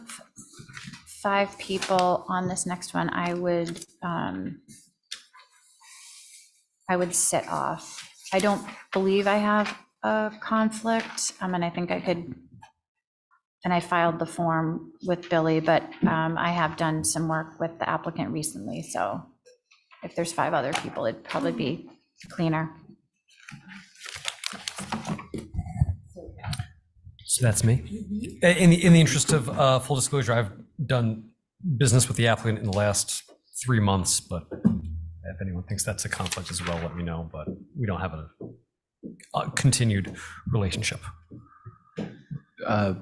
5 people on this next one, I would sit off. I don't believe I have a conflict, and I think I could, and I filed the form with Billy, but I have done some work with the applicant recently, so if there's 5 other people, it'd probably be cleaner. So that's me. In the interest of full disclosure, I've done business with the applicant in the last 3 months, but if anyone thinks that's a conflict as well, let me know, but we don't have a continued relationship. I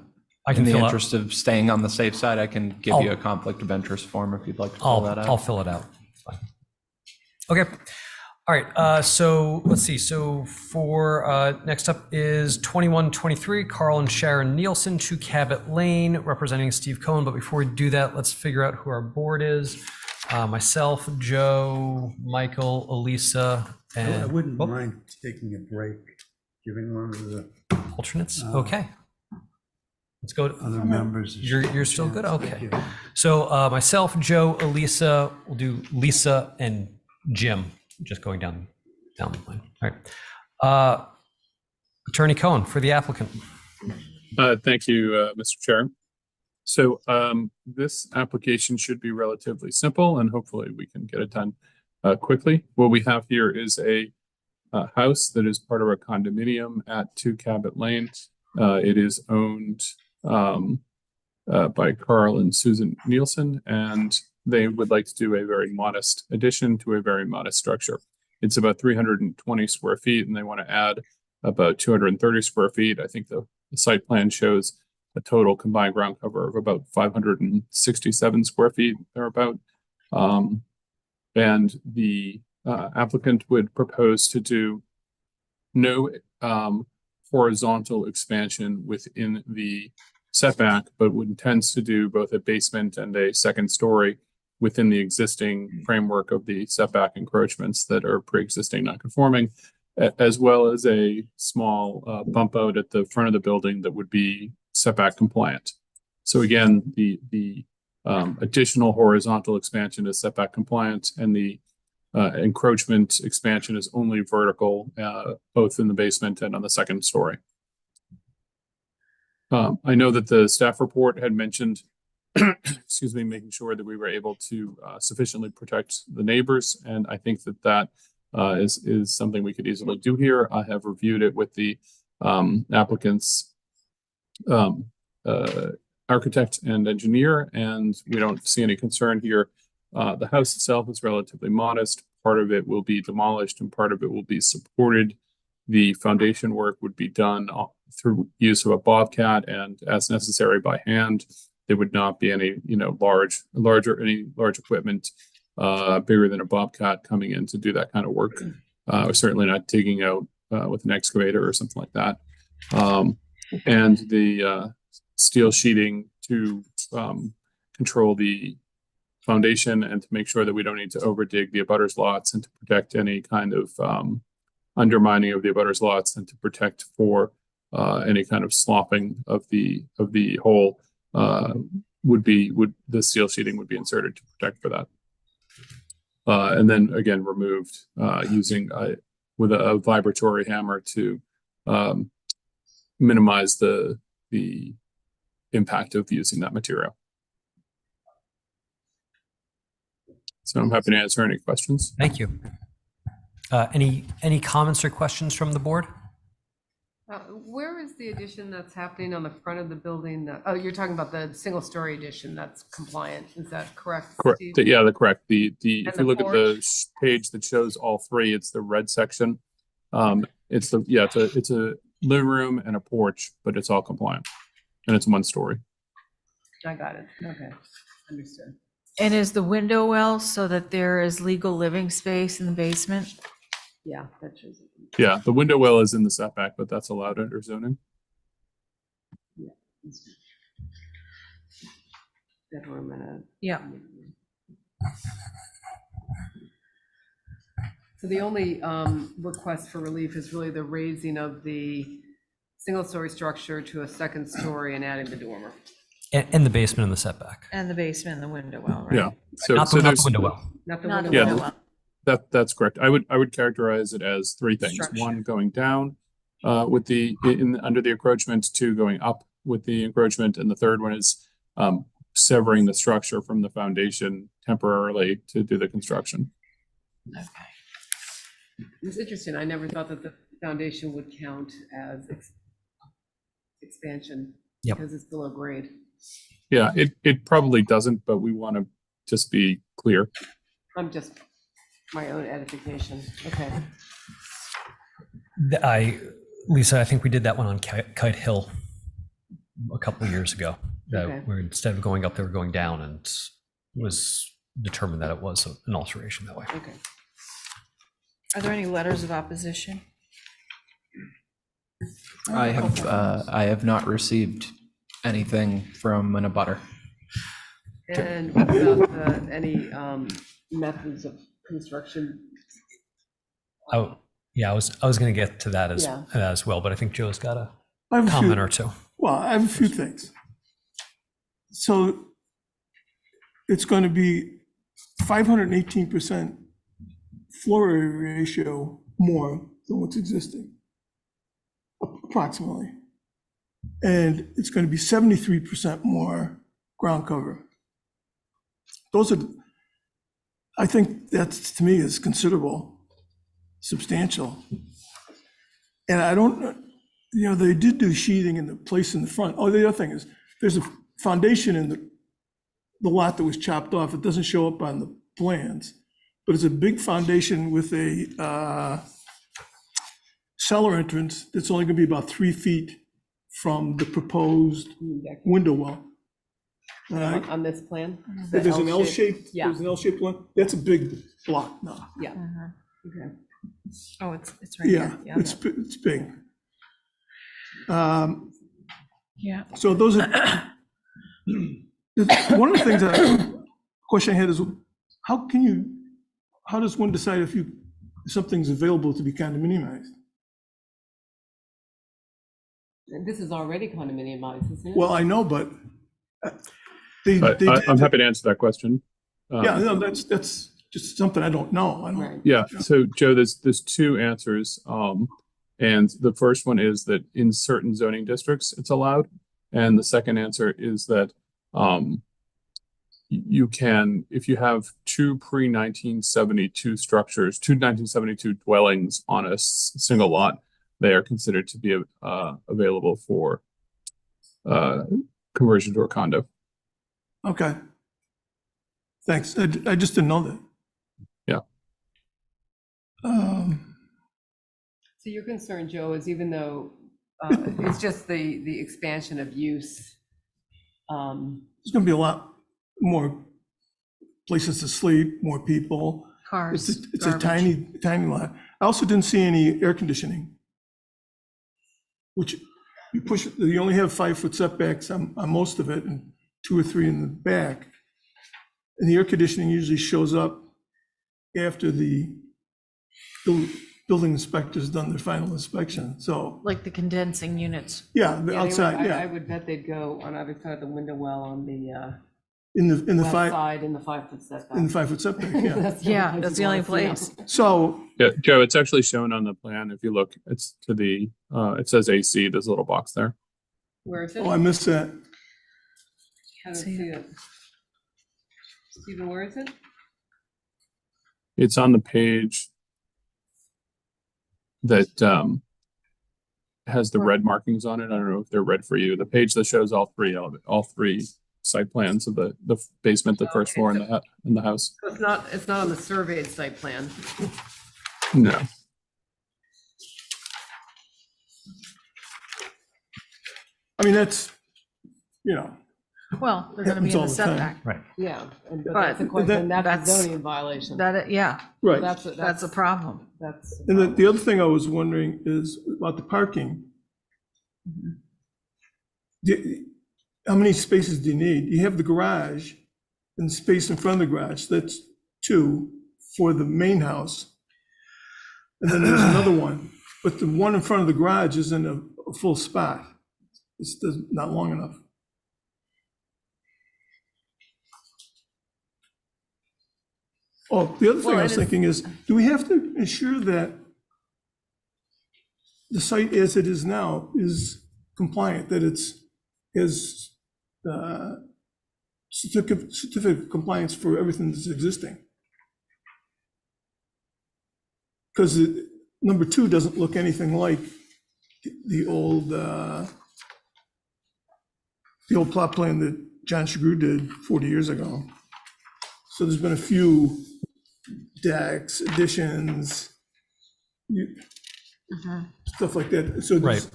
can in the fill out- interest of staying on the safe side, I can give you a conflict of interest form if you'd like to fill that out. I'll fill it out. Fine. Okay. All right. So let's see. So for next up is 2123 Carl and Sharon Nielsen, 2 Cabot Lane, representing Steve Cohen. But before we do that, let's figure out who our board is. Myself, Joe, Michael, Elisa, and I wouldn't mind taking a break, giving one of the alternates. Okay. Let's go to other members. You're still good? Thank Okay. you. So myself, Joe, Elisa, we'll do Lisa and Jim, just going down the line. All right. Attorney Cohen for the applicant. Thank you, Mr. Chair. So this application should be relatively simple, and hopefully we can get it done quickly. What we have here is a house that is part of a condominium at 2 Cabot Lane. It is owned by Carl and Susan Nielsen, and they would like to do a very modest addition to a very modest structure. It's about 320 square feet, and they want to add about 230 square feet. I think the site plan shows a total combined ground cover of about 567 square feet, thereabout. And the applicant would propose to do no horizontal expansion within the setback, but would intends to do both a basement and a second story within the existing framework of the setback encroachments that are pre-existing non-conforming, as well as a small bump out at the front of the building that would be setback compliant. So again, the additional horizontal expansion is setback compliant, and the encroachment expansion is only vertical, both in the basement and on the second story. I know that the staff report had mentioned, excuse me, making sure that we were able to sufficiently protect the neighbors, and I think that that is something we could easily do here. I have reviewed it with the applicant's architect and engineer, and we don't see any concern here. The house itself is relatively modest. Part of it will be demolished and part of it will be supported. The foundation work would be done through use of a bobcat and as necessary by hand. There would not be any, large equipment bigger than a bobcat coming in to do that kind of work. We're certainly not digging out with an excavator or something like that. And the steel sheeting to control the foundation and to make sure that we don't need to overdig the abutters lots and to protect any kind of undermining of the abutters lots and to protect for any kind of slopping of the hole the steel sheeting would be inserted to protect for that. And then again, removed using with a vibratory hammer to minimize the impact of using that material. So I'm happy to answer any questions. Thank you. Any comments or questions from the board? Where is the addition that's happening on the front of the building? Oh, you're talking about the single-story addition that's compliant. Is that correct? Correct. Steve? Yeah, the correct. If you the look at the page that shows all three, it's the red section. It's a living room and a porch, but it's all compliant, and it's 1 story. I got it. Okay, understood. And is the window well so that there is legal living space in the basement? Yeah, that shows it. Yeah, the window well is in the setback, but that's allowed under zoning. Yeah. Bedroom and a. Yeah. So the only request for relief is really the raising of the single-story structure to a second story and adding the dormer. And the basement and the setback. And the basement and the window well, right? Yeah. So, Not so the there's, window well. Not the Not window the Yeah, window well. well. that's correct. I would characterize it as three things. Structure. One, going down with the under the encroachment, two, going up with the encroachment, and the third one is severing the structure from the foundation temporarily to do the construction. Okay. It's interesting. I never thought that the foundation would count as expansion. Yep. Because it's below grade. Yeah, it probably doesn't, but we want to just be clear. I'm just my own edification. Okay. Lisa, I think we did that one on Kite Hill a couple of years ago. Okay. Where instead of going up, they were going down, and it was determined that it was an alteration that way. Okay. Are there any letters of opposition? I have not received anything from an abutter. And what about any methods of construction? Oh, yeah, I was going to get to that Yeah. as well, but I think Joe's got a I have a comment few- or two. Well, I have a few things. So it's going to be 518% floor area ratio more than what's existing, approximately. And it's going to be 73% more ground cover. Those are, I think that's, to me, is considerable, substantial. And I don't, they did do sheathing in the place in the front. Oh, the other thing is, there's a foundation in the lot that was chopped off. It doesn't show up on the plans, but it's a big foundation with a cellar entrance that's only gonna be about 3 feet from the proposed window well. On this plan? There's an L-shaped, Yeah. there's an L-shaped one. That's a big block now. Yeah. Okay. Oh, it's right Yeah, here. it's big. Yeah. So those are, one of the things question I had is, how does one decide if something's available to be condominiumized? And this is already condominiumized, isn't it? Well, I know, but I'm happy to answer that question. Yeah, no, that's just something I don't know. I don't. Right. Yeah, so Joe, there's two answers. And the first one is that in certain zoning districts, it's allowed. And the second answer is that you can, if you have two pre-1972 structures, two 1972 dwellings on a single lot, they are considered to be available for conversion to a condo. Okay. Thanks. I just didn't know that. Yeah. So your concern, Joe, is even though it's just the expansion of use. There's gonna be a lot more places to sleep, more people. Cars, It's a garbage. tiny lot. I also didn't see any air conditioning, which you only have 5-foot setbacks on most of it and 2 or 3 in the back. And the air conditioning usually shows up after the building inspector's done their final inspection. So, Like the condensing units. yeah, the Yeah, outside, I yeah, would bet they'd go on either side of the window well on the in the west 5 side in the 5-foot setback. in the 5-foot setback, yeah. That's the only place. So, Yeah, Joe, it's actually shown on the plan. If you look, it's to the, it says AC, there's a little box there. Where is it? oh, I missed that. I don't see it. Stephen, where is it? It's on the page that has the red markings on it. I don't know if they're red for you. The page that shows all three site plans of the basement, the first floor, and the house. So it's not on the surveyed site plan. No. I mean, that's, Well, they're gonna be Happens in all the the time. setback. Right. Yeah, but But that's a question, that's a that's- zoning violation. That, yeah, Right. that's a problem. That's. And the other thing I was wondering is about the parking. How many spaces do you need? You have the garage and space in front of the garage, that's 2 for the main house. And then there's another one, but the one in front of the garage isn't a full spot. It's not long enough. Oh, the other thing I was thinking is, do we have to ensure that the site as it is now is compliant, that it's has certificate of compliance for everything that's existing? Because number 2 doesn't look anything like the old plot plan that John Chagru did 40 years ago. So there's been a few decks, additions, stuff like that. So Right.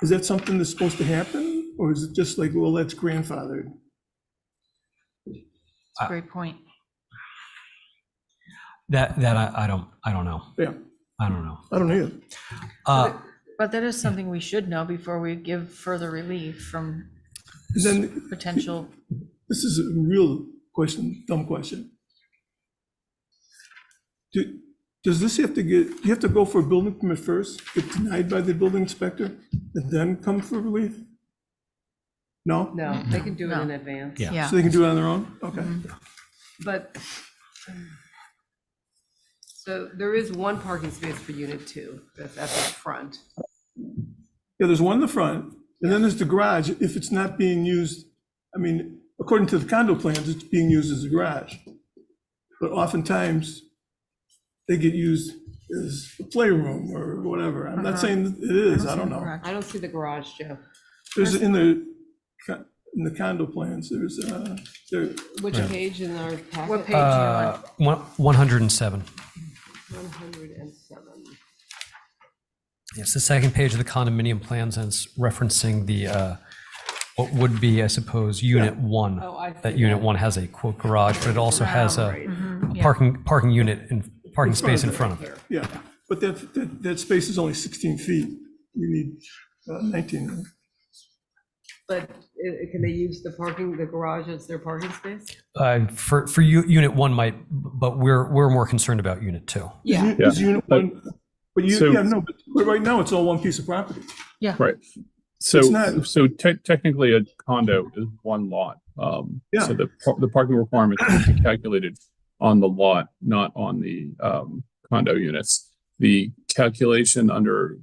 Is that something that's supposed to happen? Or is it just like, well, that's grandfathered? It's a great point. That I don't know. Yeah, I don't know. I don't either. But that is something we should know before we give further relief from And then potential. this is a real question, dumb question. Does this have to you have to go for a building permit first, get denied by the building inspector, and then come for relief? No? No, they can do it No. in advance. Yeah. So they can do it on their own? Okay. But, so there is one parking space for unit 2, that's at the front. Yeah, there's one in the front, and then there's the garage. If it's not being used, I mean, according to the condo plans, it's being used as a garage. But oftentimes, they get used as a playroom or whatever. I'm not saying that it is, I don't know. I don't see the garage, Joe. There's in the condo plans, there's, there, Which page in our packet? What page you on? 107. 107. Yes, the second page of the condominium plans, and it's referencing the, what would be, I suppose, Unit 1. Oh, I see That Unit that. 1 has a quote garage, but it also has a Right. parking unit and parking space in front of it. yeah, but that space is only 16 feet. You need 19. But can they use the garage as their parking space? For Unit 1 might, but we're more concerned about Unit 2. Yeah. Is unit 1, but So- yeah, no, but right now it's all one piece of property. Right. So, It's not- technically a condo is one lot. Yeah. So the parking requirement is calculated on the lot, not on the condo units. The calculation under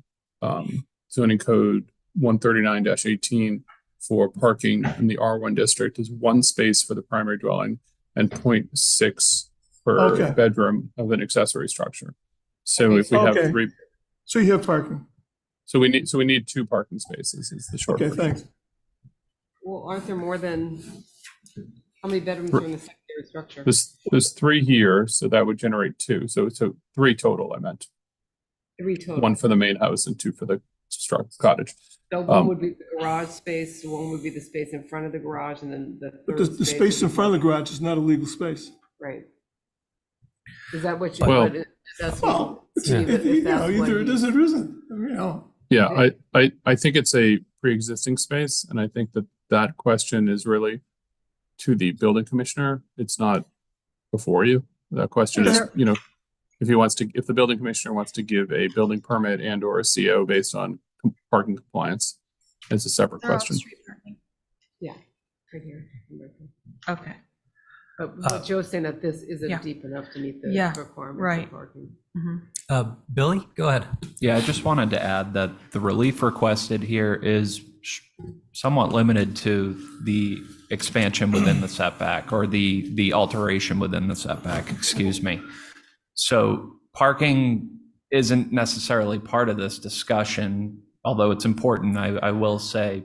zoning code 139-18 for parking in the R1 district is 1 space for the primary dwelling and 0.6 per Okay. bedroom of an accessory structure. So Okay, if we have okay. 3, So you have parking. so we need 2 parking spaces is the short Okay, version. thanks. Well, aren't there more than, how many bedrooms are in the secondary structure? There's 3 here, so that would generate 2. So 3 total, I meant. 3 total. 1 for the main house and 2 for the cottage. So one would be the garage space, one would be the space in front of the garage, and then the But third the space in front of the garage is not a legal space. Right. Is that what you, Well- that's Well, what, it's, either it is or it isn't, Yeah, I think it's a pre-existing space, and I think that question is really to the building commissioner. It's not before you. That question is, if the building commissioner wants to give a building permit and or a CO based on parking compliance, it's a separate They're question. off-street parking. yeah, right here. Okay, But Joe's saying that this Yeah. isn't deep enough to meet the Yeah, requirements right. of parking. Billy, go ahead. Yeah, I just wanted to add that the relief requested here is somewhat limited to the expansion within the setback, or the alteration within the setback, excuse me. So parking isn't necessarily part of this discussion, although it's important. I will say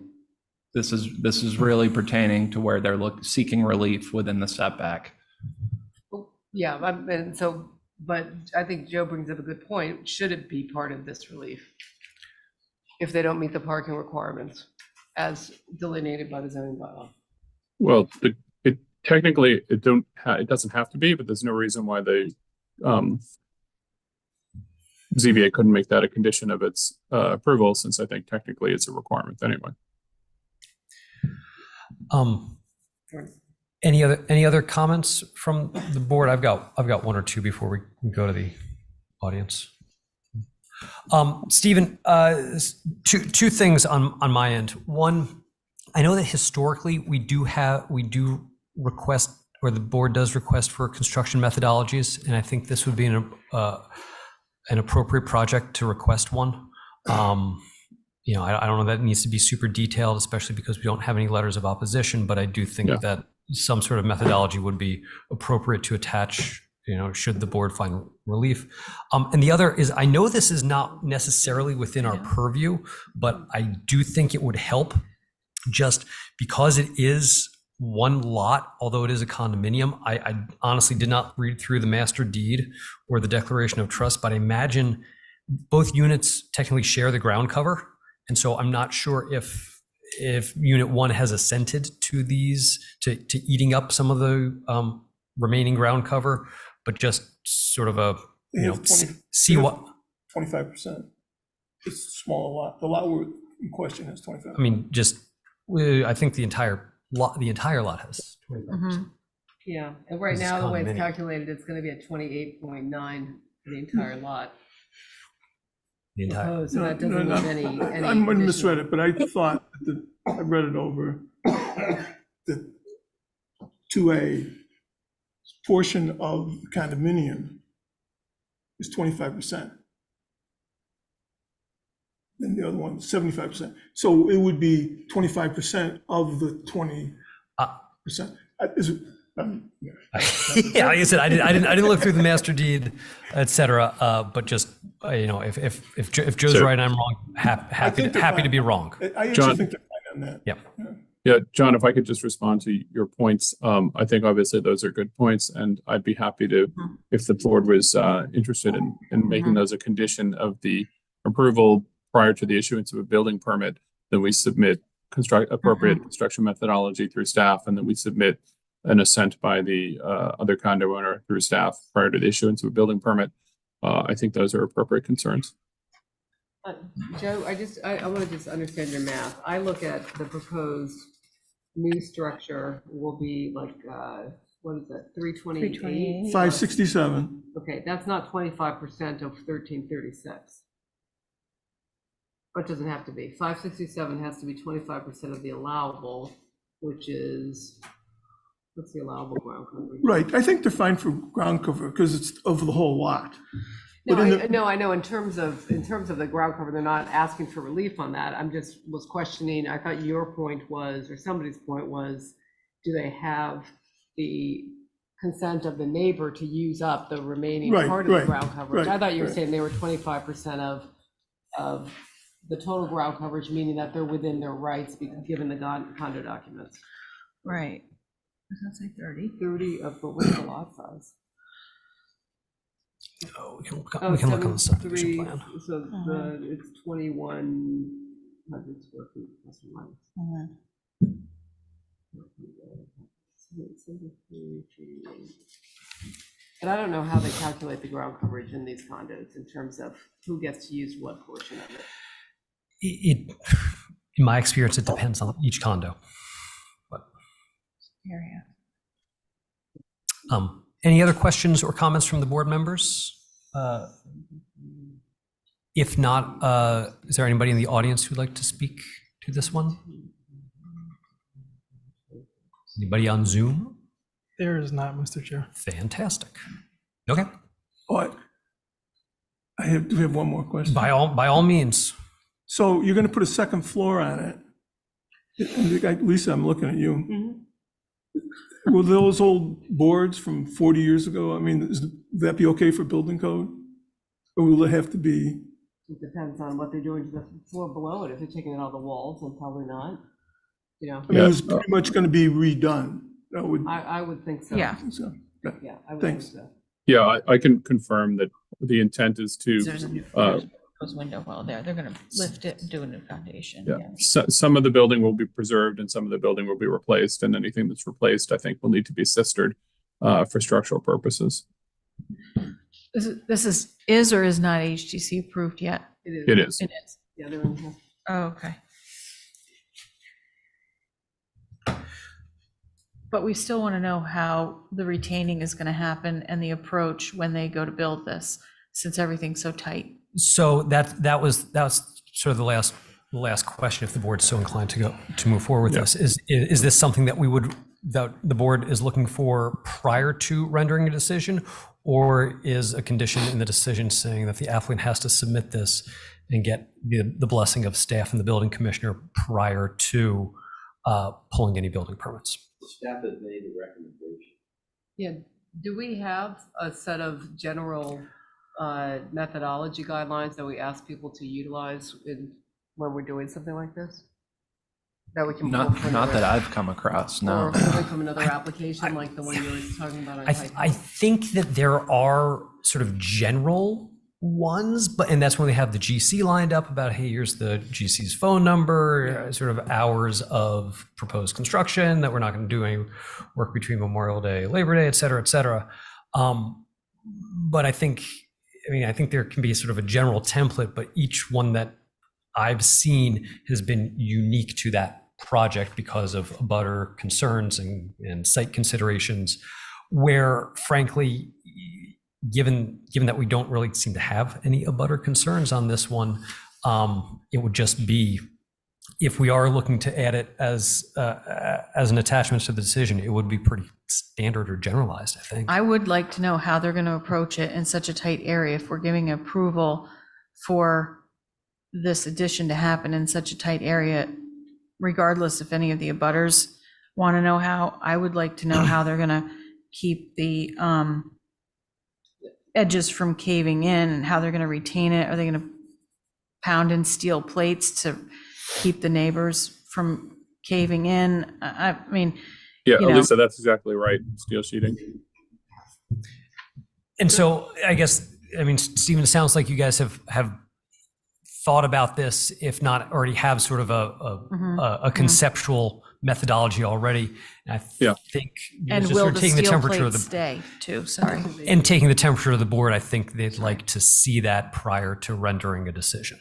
this is really pertaining to where they're seeking relief within the setback. Yeah, and so, but I think Joe brings up a good point. Should it be part of this relief? If they don't meet the parking requirements as delineated by the zoning bylaw? Well, it technically, it doesn't have to be, but there's no reason why the ZBA couldn't make that a condition of its approval, since I think technically it's a requirement anyway. Any other comments from the board? I've got one or two before we go to the audience. Stephen, two things on my end. One, I know that historically we do request, or the board does request, for construction methodologies, and I think this would be an appropriate project to request one. You know, I don't know that it needs to be super detailed, especially because we don't have any letters of opposition, but I do think that some sort of methodology would be appropriate to attach, you know, should the board find relief. And the other is, I know this is not necessarily within our purview, but I do think it would help, just because it is one lot, although it is a condominium. I honestly did not read through the master deed or the declaration of trust, but I imagine both units technically share the ground cover. And so I'm not sure if unit one has assented to these, to eating up some of the remaining ground cover, but just sort of a, you know, see what. 25%. It's a smaller lot. The lot we're in question has 25%. I mean, just, I think the entire lot has 25%. Yeah, and right This is now, the way it's condominium. calculated, it's gonna be at 28.9 for the entire lot. The entire. Proposed, so that doesn't need any. I misread it, but I thought that I read it over. The 2A portion of the condominium is 25%. Then the other one, 75%. So it would be 25% of the 20%. Yeah, like I said, I didn't look through the master deed, et cetera. But just, you know, if Joe's right and I'm wrong, happy to be wrong. I actually John, think they're fine on that. Yep. Yeah, John, if I could just respond to your points, I think obviously those are good points, and I'd be happy to, if the board was interested in making those a condition of the approval prior to the issuance of a building permit, then we submit appropriate construction methodology through staff, and then we submit an assent by the other condo owner through staff prior to the issuance of a building permit. I think those are appropriate concerns. Joe, I want to just understand your math. I look at the proposed new structure will be like, what is that, 328? 567. Okay, that's not 25% of 1336. But it doesn't have to be. 567 has to be 25% of the allowable, which is, what's the allowable ground coverage? Right, I think they're fine for ground cover because it's of the whole lot. No, I know in terms of the ground cover, they're not asking for relief on that. I'm just was questioning, I thought your point was, or somebody's point was, do they have the consent of the neighbor to use up the remaining part of the ground coverage? I thought you were saying they were 25% of the total ground coverage, meaning that they're within their rights given the condo documents. Right. Does that say 30? 30 of, but what's the lot size? Oh, we can look on the subdivision plan. So it's 2,100 square feet plus or minus. And I don't know how they calculate the ground coverage in these condos in terms of who gets to use what portion of it. In my experience, it depends on each condo. But Area. Any other questions or comments from the board members? If not, is there anybody in the audience who'd like to speak to this one? Anybody on Zoom? There is not, Mr. Chair. Fantastic. Okay. But do we have one more question? By all means. So you're going to put a second floor on it. Lisa, I'm looking at you. Were those old boards from 40 years ago? I mean, would that be okay for building code? Or will it have to be? It depends on what they're doing to the floor below it. If they're taking out all the walls, then probably not. You know. I mean, it's pretty much going to be redone. I would think so. Yeah. So, Yeah, I would Thanks. think so. Yeah, I can confirm that the intent is to proposed window well there. They're gonna lift it and do a new foundation. Yeah. So, some of the building will be preserved and some of the building will be replaced, and anything that's replaced, I think, will need to be sistered for structural purposes. This is or is not HTC approved yet? It is. It is. Yeah, they're in here. Oh, okay. But we still want to know how the retaining is going to happen and the approach when they go to build this, since everything's so tight. So that was sort of the last question, if the board's so inclined to move forward with this. Is this something that that the board is looking for prior to rendering a decision, or is a condition in the decision saying that the applicant has to submit this and get the blessing of staff and the building commissioner prior to pulling any building permits? Staff has made a recommendation. Yeah, do we have a set of general methodology guidelines that we ask people to utilize when we're doing something like this? That we can pull from Not that another- I've come across, no. Or pulling from another application like the one you were talking about on I think that there are sort of general ones, and that's when they have the GC lined up about, hey, here's the GC's phone number, sort of hours of proposed construction, that we're not going to do any work between Memorial Day, Labor Day, et cetera, et cetera. But I think there can be sort of a general template, but each one that I've seen has been unique to that project because of abutter concerns and site considerations, where frankly, given that we don't really seem to have any abutter concerns on this one, it would just be, if we are looking to add it as an attachment to the decision, it would be pretty standard or generalized, I think. I would like to know how they're going to approach it in such a tight area. If we're giving approval for this addition to happen in such a tight area, regardless if any of the abutters want to know how, I would like to know how they're going to keep the edges from caving in and how they're going to retain it. Are they going to pound in steel plates to keep the neighbors from caving in? I mean, Yeah, you know. Elisa, that's exactly right. Steel sheeting. And so I guess, Stephen, it sounds like you guys have thought about this, if not already have sort of a conceptual methodology already. And I think And just will sort of the taking the steel temperature plate of the stay too? Sorry. and taking the temperature of the board, I think they'd like to see that prior to rendering a decision.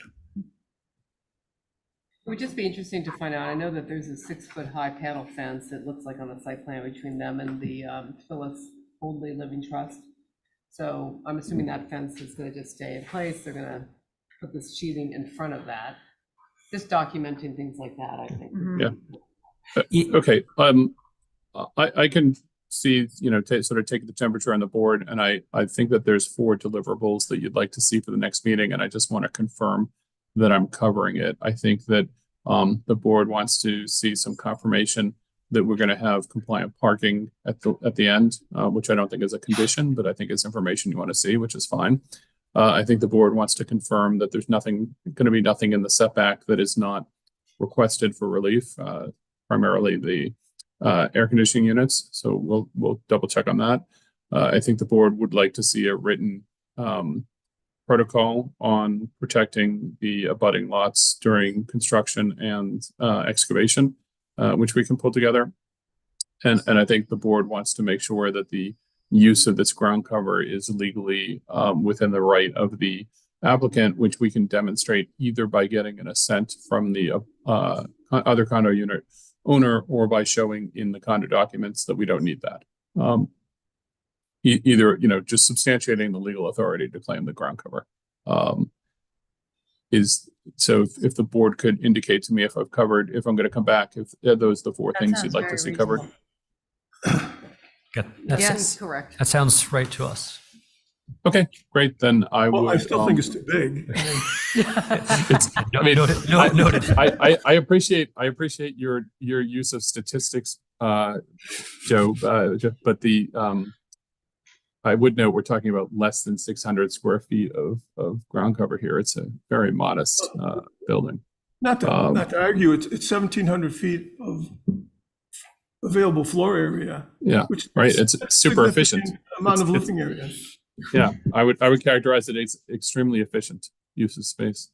It would just be interesting to find out. I know that there's a 6-foot high panel fence, it looks like on the site plan, between them and the Phyllis Holdley Living Trust. So I'm assuming that fence is going to just stay in place. They're going to put this sheathing in front of that. Just documenting things like that, I think. Yeah. Okay. I can see, sort of take the temperature on the board, and I think that there's 4 deliverables that you'd like to see for the next meeting, and I just want to confirm that I'm covering it. I think that the board wants to see some confirmation that we're going to have compliant parking at the end, which I don't think is a condition, but I think it's information you want to see, which is fine. I think the board wants to confirm that there's going to be nothing in the setback that is not requested for relief, primarily the air conditioning units. So we'll double check on that. I think the board would like to see a written protocol on protecting the abutting lots during construction and excavation, which we can pull together. And I think the board wants to make sure that the use of this ground cover is legally within the right of the applicant, which we can demonstrate either by getting an assent from the other condo unit owner, or by showing in the condo documents that we don't need that. Either, just substantiating the legal authority to claim the ground cover. So if the board could indicate to me if I'm going to come back, if those are the 4 things you'd like to see covered. Good. Yes, correct. That sounds right to us. Okay, great. Then I will. I still think it's too big. Noted. I appreciate your use of statistics, Joe. But I would note we're talking about less than 600 square feet of ground cover here. It's a very modest building. Not to argue, it's 1,700 feet of available floor area. Yeah, which right. It's super efficient. Amount of living area. Yeah, I would characterize it as extremely efficient. use of space.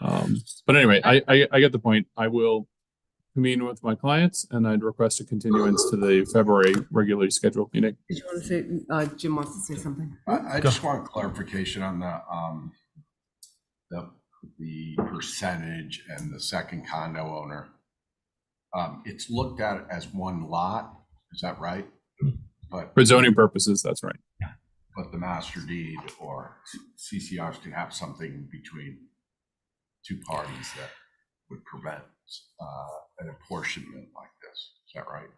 But anyway, I get the point. I will convene with my clients, and I'd request a continuance to the February regularly scheduled meeting. Did you want to say, Jim wants to say something? I just want clarification on the percentage and the second condo owner. It's looked at as one lot, is that right? But For zoning purposes, that's right. but the master deed or CCRs can have something between two parties that would prevent an apportionment like this. Is that right?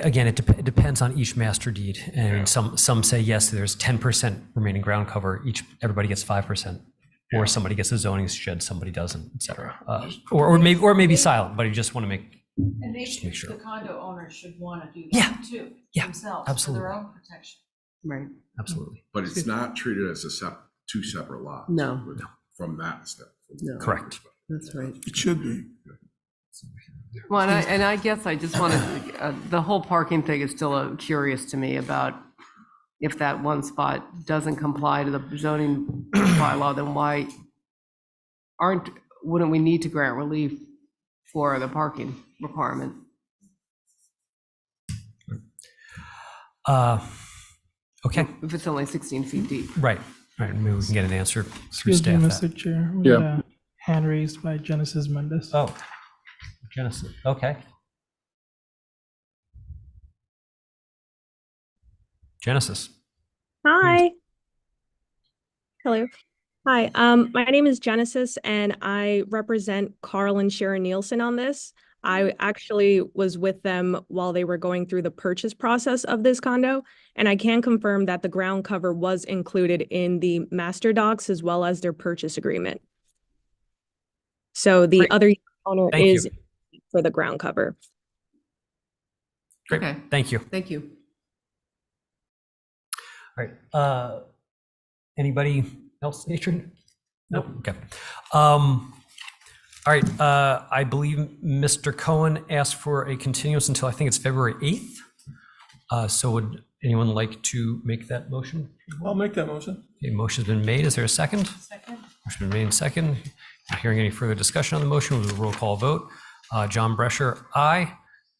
Again, it depends on each master deed, and some say yes, there's 10% remaining ground cover. Everybody gets 5%, or somebody gets a zoning shed, somebody doesn't, etc. Or maybe silent, but you just want to make. And maybe sure. the condo owners should want to do that too, themselves, absolutely. for their own protection. Right. Absolutely. But it's not treated as two separate lots. No. From that step. No. Correct. That's right. It should be. Well, and I guess I just wanted, the whole parking thing is still curious to me about if that one spot doesn't comply to the zoning bylaw, then wouldn't we need to grant relief for the parking requirement? Okay. If it's only 16 feet deep. Right. Maybe we can get an answer through Excuse me, staff. Mr. Chair. We had a hand raised by Genesis Mendes. Oh, Genesis. Okay. Genesis. Hi. Hello. Hi. My name is Genesis, and I represent Carl and Sharon Nielsen on this. I actually was with them while they were going through the purchase process of this condo, and I can confirm that the ground cover was included in the master docs as well as their purchase agreement. So the other owner is for the ground cover. Great. Okay. Thank you. Thank you. All right. Anybody else, Adrian? No. Okay. All right. I believe Mr. Cohen asked for a continuance until I think it's February 8th. So would anyone like to make that motion? I'll make that motion. Okay, motion's been made. Is there a second? Second. Motion's been made and second. Not hearing any further discussion on the motion, we'll do a roll call vote. John Brescher, aye.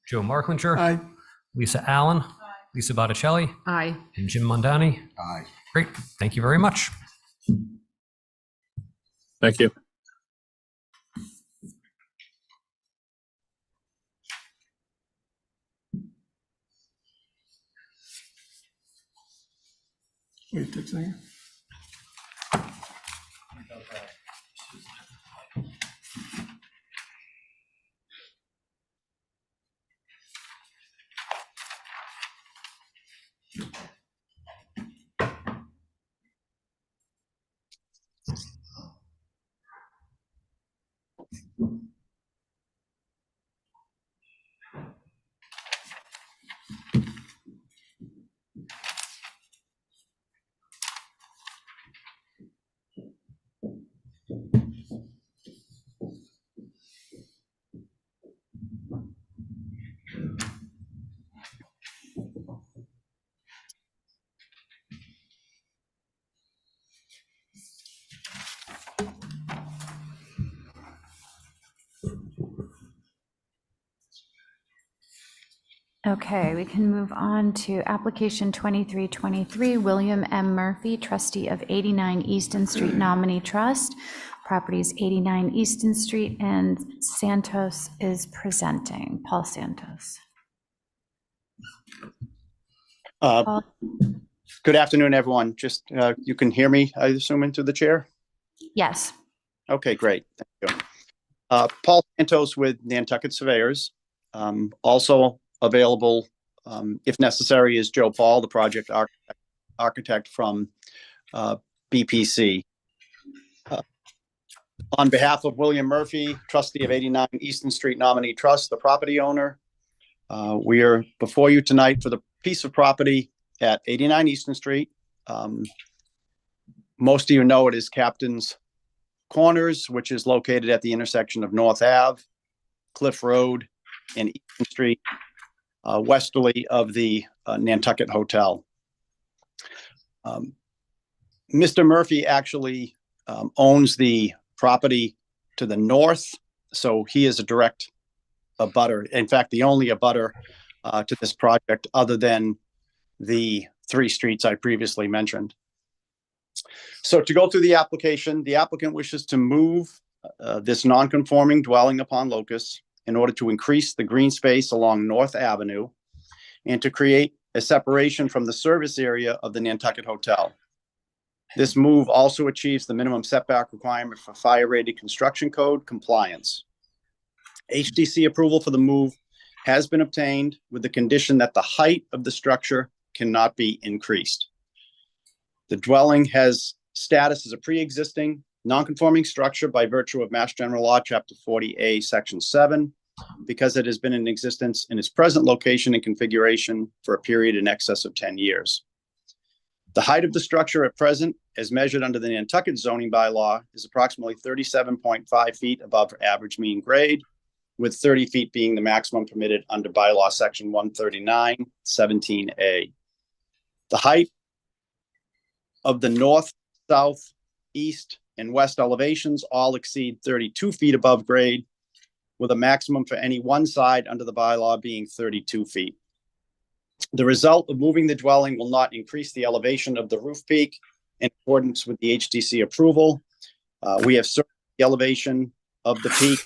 Joe Marklinger. Aye. Lisa Allen. Aye. Lisa Botticelli. Aye. And Jim Mondani. Aye. Great. Thank you very much. Thank you. Wait, take a second. Okay, we can move on to application 2323, William M. Murphy, trustee of 89 Easton Street Nominee Trust. Properties 89 Easton Street, and Santos is presenting. Paul Santos. Good afternoon, everyone. Just, you can hear me, I assume, into the chair? Yes. Okay, great. Thank you. Paul Santos with Nantucket Surveyors. Also available, if necessary, is Joe Paul, the project architect from BPC. On behalf of William Murphy, trustee of 89 Easton Street Nominee Trust, the property owner, we are before you tonight for the piece of property at 89 Easton Street. Most of you know it is Captain's Corners, which is located at the intersection of North Ave, Cliff Road, and Easton Street, westerly of the Nantucket Hotel. Mr. Murphy actually owns the property to the north, so he is a direct abutter. In fact, the only abutter to this project other than the 3 streets I previously mentioned. So to go through the application, the applicant wishes to move this non-conforming dwelling upon locus in order to increase the green space along North Avenue and to create a separation from the service area of the Nantucket Hotel. This move also achieves the minimum setback requirement for fire-rated construction code compliance. HDC approval for the move has been obtained with the condition that the height of the structure cannot be increased. The dwelling has status as a pre-existing non-conforming structure by virtue of Mass General Law, Chapter 40A, Section 7, because it has been in existence in its present location and configuration for a period in excess of 10 years. The height of the structure at present, as measured under the Nantucket zoning bylaw, is approximately 37.5 feet above average mean grade, with 30 feet being the maximum permitted under bylaw section 139, 17A. The height of the north, south, east, and west elevations all exceed 32 feet above grade, with a maximum for any one side under the bylaw being 32 feet. The result of moving the dwelling will not increase the elevation of the roof peak in accordance with the HDC approval. We have certain the elevation of the peak.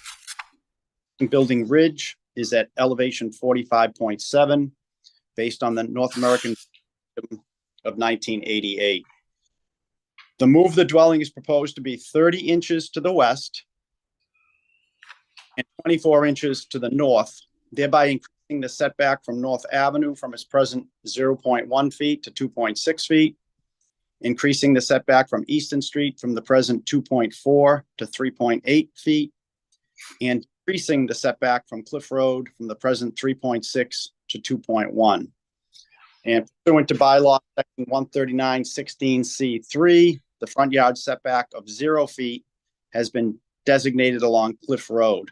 Building ridge is at elevation 45.7 based on the North American of 1988. The move of the dwelling is proposed to be 30 inches to the west and 24 inches to the north, thereby increasing the setback from North Avenue from its present 0.1 feet to 2.6 feet, increasing the setback from Easton Street from the present 2.4 to 3.8 feet, and increasing the setback from Cliff Road from the present 3.6 to 2.1. And pursuant to bylaw section 139-16C3, the front yard setback of 0 feet has been designated along Cliff Road.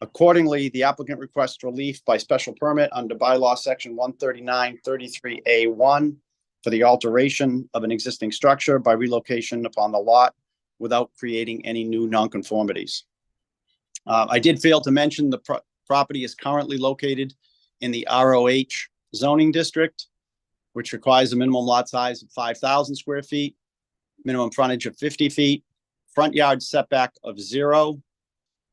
Accordingly, the applicant requests relief by special permit under bylaw section 139-33A1 for the alteration of an existing structure by relocation upon the lot without creating any new nonconformities. I did fail to mention the property is currently located in the ROH zoning district, which requires a minimum lot size of 5,000 square feet, minimum frontage of 50 feet, front yard setback of 0,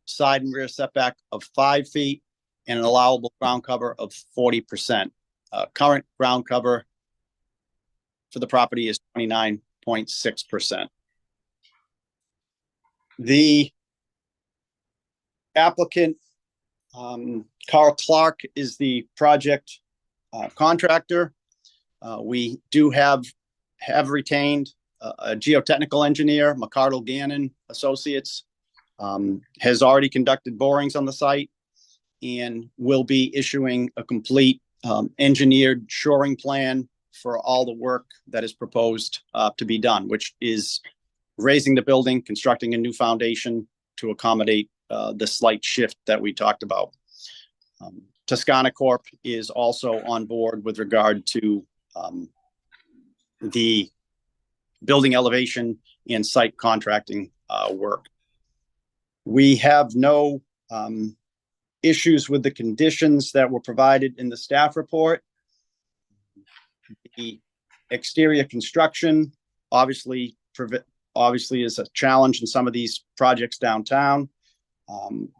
side and rear setback of 5 feet, and an allowable ground cover of 40%. Current ground cover for the property is 29.6%. The applicant, Carl Clark, is the project contractor. We do have retained a geotechnical engineer, McCardle Gannon Associates, has already conducted borings on the site and will be issuing a complete engineered shoring plan for all the work that is proposed to be done, which is raising the building, constructing a new foundation to accommodate the slight shift that we talked about. Toscana Corp is also on board with regard to the building elevation and site contracting work. We have no issues with the conditions that were provided in the staff report. The exterior construction obviously is a challenge in some of these projects downtown.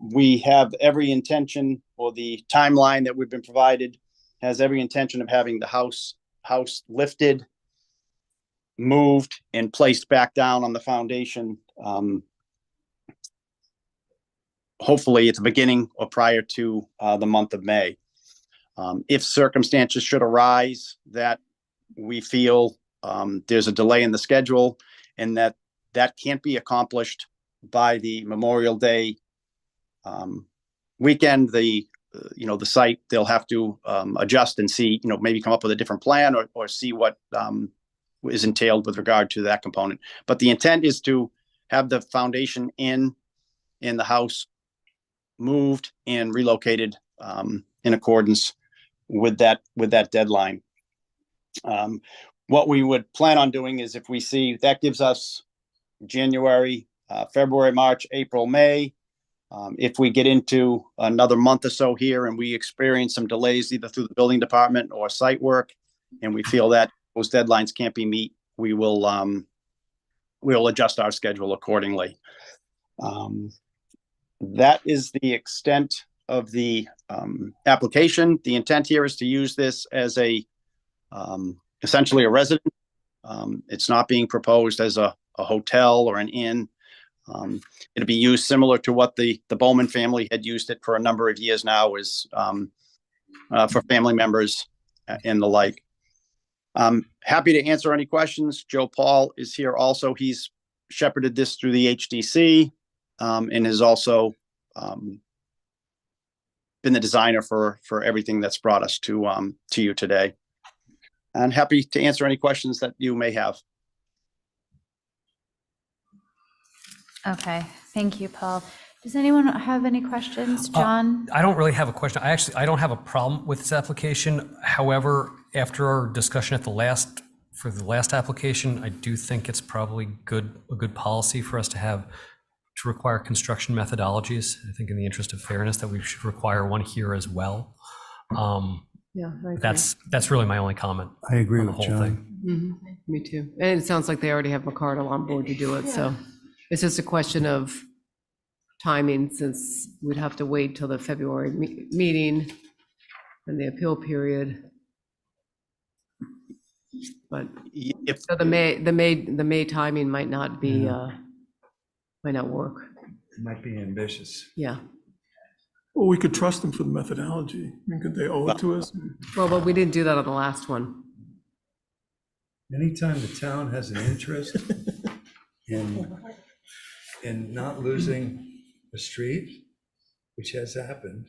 We have every intention, or the timeline that we've been provided has every intention of having the house lifted, moved, and placed back down on the foundation, hopefully at the beginning or prior to the month of May. If circumstances should arise that we feel there's a delay in the schedule and that can't be accomplished by the Memorial Day weekend, the site, they'll have to adjust and see, maybe come up with a different plan or see what is entailed with regard to that component. But the intent is to have the foundation in the house moved and relocated in accordance with that deadline. what we would plan on doing is if we see, that gives us January, February, March, April, May. If we get into another month or so here and we experience some delays either through the building department or site work, and we feel that those deadlines can't be met, we will we'll adjust our schedule accordingly. That is the extent of the application. The intent here is to use this as a essentially a residence. It's not being proposed as a hotel or an inn. It'll be used similar to what the Bowman family had used it for a number of years now, is for family members and the like. Happy to answer any questions. Joe Paul is here also. He's shepherded this through the HDC and has also been the designer for everything that's brought us to you today. I'm happy to answer any questions that you may have. Okay, thank you, Paul. Does anyone have any questions? John? I don't really have a question. I don't have a problem with this application. However, after our discussion for the last application, I do think it's probably a good policy for us to require construction methodologies. I think in the interest of fairness that we should require one here as well. Yeah, I agree. That's really my only comment. I agree on the with whole John. thing. Mm-hmm. Me too. And it sounds like they already have McCardle on board to do it, so it's just a question of timing, since we'd have to wait till the February meeting and the appeal period. But so the May timing might not be might not work. It might be ambitious. Yeah. Well, we could trust them for the methodology. I mean, could they owe it to us? Well, but we didn't do that on the last one. Anytime the town has an interest in not losing a street, which has happened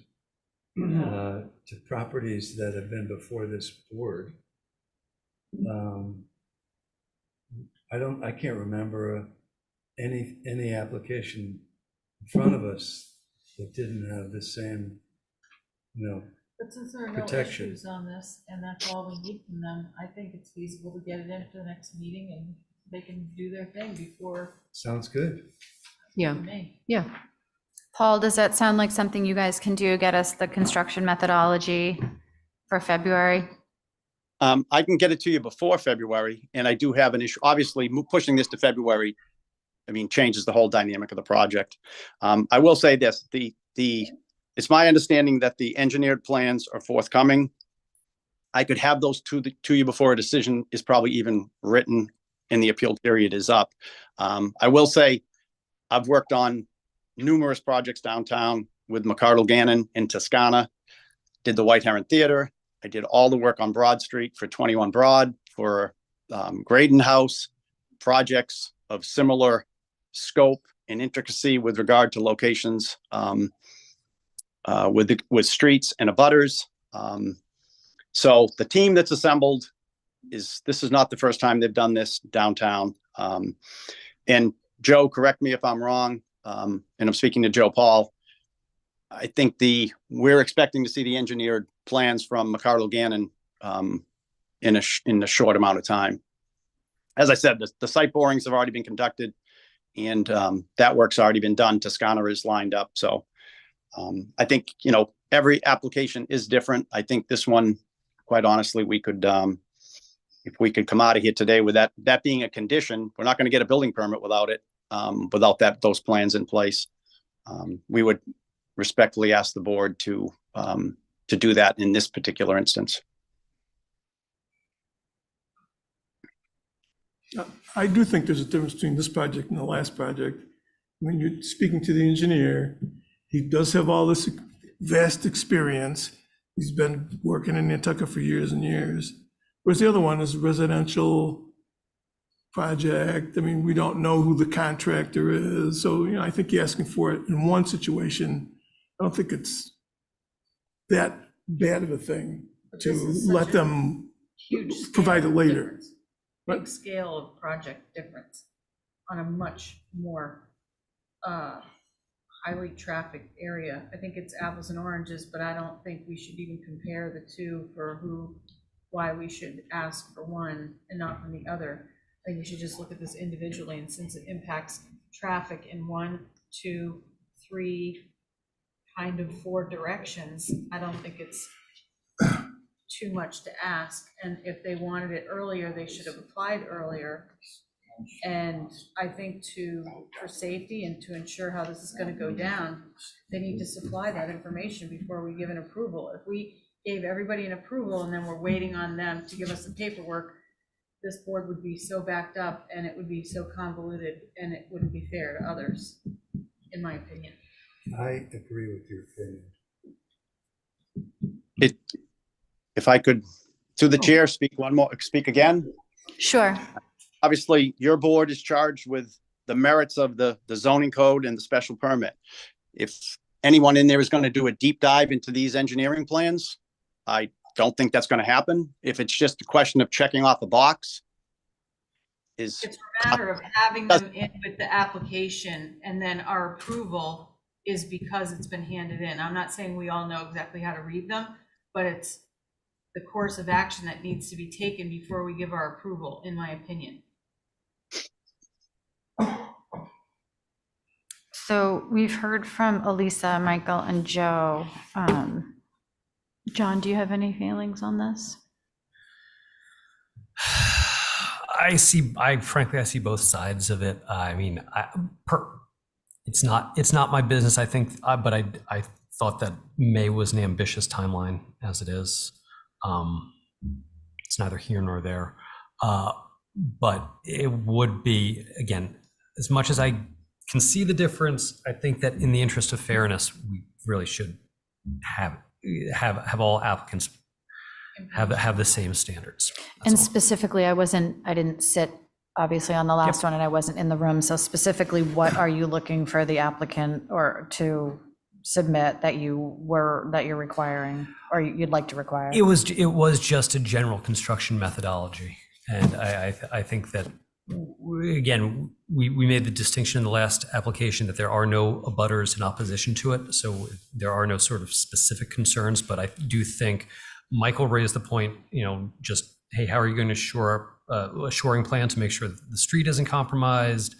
to properties that have been before this board, I can't remember any application in front of us that didn't have the same, But since there are no protection. issues on this, and that's all we need from them, I think it's feasible to get it into the next meeting and they can do their thing before Sounds good. Yeah. May. Yeah. Paul, does that sound like something you guys can do? Get us the construction methodology for February? I can get it to you before February, and I do have an issue. Obviously, pushing this to February, changes the whole dynamic of the project. I will say this, it's my understanding that the engineered plans are forthcoming. I could have those to you before a decision is probably even written and the appeal period is up. I will say I've worked on numerous projects downtown with McCardle Gannon in Toscana, did the White Heron Theater. I did all the work on Broad Street for 21 Broad, for Graydon House, projects of similar scope and intricacy with regard to locations with streets and abutters. So the team that's assembled this is not the first time they've done this downtown. And Joe, correct me if I'm wrong, and I'm speaking to Joe Paul. I think we're expecting to see the engineered plans from McCardle Gannon in a short amount of time. As I said, the site borings have already been conducted, and that work's already been done. Toscana is lined up. So I think, every application is different. I think this one, quite honestly, we could, if we could come out of here today with that being a condition, we're not going to get a building permit without it, without those plans in place. We would respectfully ask the board to do that in this particular instance. I do think there's a difference between this project and the last project. When you're speaking to the engineer, he does have all this vast experience. He's been working in Nantucket for years and years. Whereas the other one is a residential project. We don't know who the contractor is. So, I think you're asking for it in one situation. I don't think it's that bad of a thing to let them provide it later. Big scale of project difference on a much more highly trafficked area. I think it's apples and oranges, but I don't think we should even compare the two for who why we should ask for one and not from the other. I think we should just look at this individually, and since it impacts traffic in 1, 2, 3, kind of 4 directions, I don't think it's too much to ask. And if they wanted it earlier, they should have applied earlier. And I think for safety and to ensure how this is going to go down, they need to supply that information before we give an approval. If we gave everybody an approval and then we're waiting on them to give us the paperwork, this board would be so backed up and it would be so convoluted and it wouldn't be fair to others, in my opinion. I agree with your opinion. If I could, through the chair, speak again. Sure. Obviously, your board is charged with the merits of the zoning code and the special permit. If anyone in there is going to do a deep dive into these engineering plans, I don't think that's going to happen. If it's just a question of checking off the box, It's a matter of having them in with the application, and then our approval is because it's been handed in. I'm not saying we all know exactly how to read them, but it's the course of action that needs to be taken before we give our approval, in my opinion. So we've heard from Elisa, Michael, and Joe. John, do you have any feelings on this? Frankly, I see both sides of it. I mean, it's not my business, I think, but I thought that May was an ambitious timeline as it is. It's neither here nor there. But it would be, again, as much as I can see the difference, I think that in the interest of fairness, we really should have all applicants have the same standards. That's And all. specifically, I didn't sit obviously on the last one and I wasn't in the room. So specifically, what are you looking for the applicant or to submit that you're requiring or you'd like to require? It was just a general construction methodology. And I think that, again, we made the distinction in the last application that there are no abutters in opposition to it. So there are no sort of specific concerns, but I do think Michael raised the point, just, hey, how are you going to shore up a shoring plan to make sure that the street isn't compromised?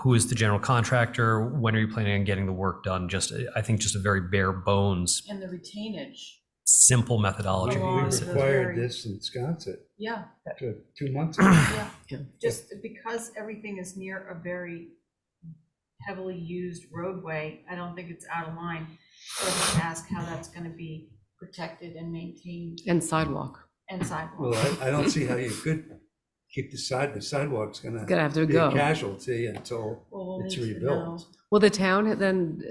Who is the general contractor? When are you planning on getting the work done? I think just a very bare bones, And the retainage. simple methodology. We required this in Wisconsin Yeah. 2 months ago. Yeah. Just because everything is near a very heavily used roadway, I don't think it's out of line for us to ask how that's going to be protected and maintained. And sidewalk. Well, I don't see how you could keep the sidewalk's gonna have to be go. a casualty until Well, we'll it's need to rebuilt. Will the town then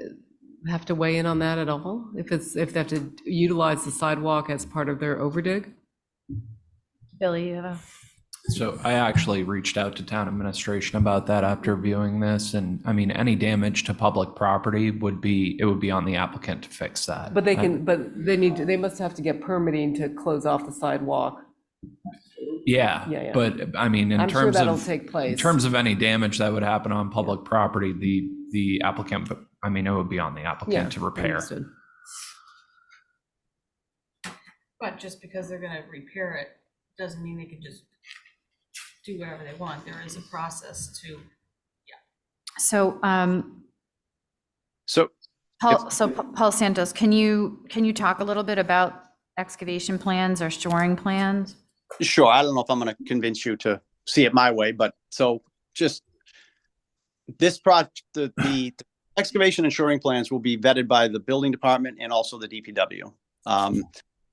have to weigh in on that at all? If they have to utilize the sidewalk as part of their overdig? Billy, you have a... So I actually reached out to town administration about that after viewing this, and I mean, any damage to public property would be on the applicant to fix that. But they must have to get permitting to close off the sidewalk. Yeah, but I mean, I'm sure that'll take place. In terms of any damage that would happen on public property, the applicant, I mean, it would be on the applicant to repair. Understood. But just because they're going to repair it doesn't mean they can just do whatever they want. There is a process to, So, So Paul Santos, can you talk a little bit about excavation plans or shoring plans? Sure. I don't know if I'm going to convince you to see it my way, but so just this project, the excavation and shoring plans will be vetted by the building department and also the DPW.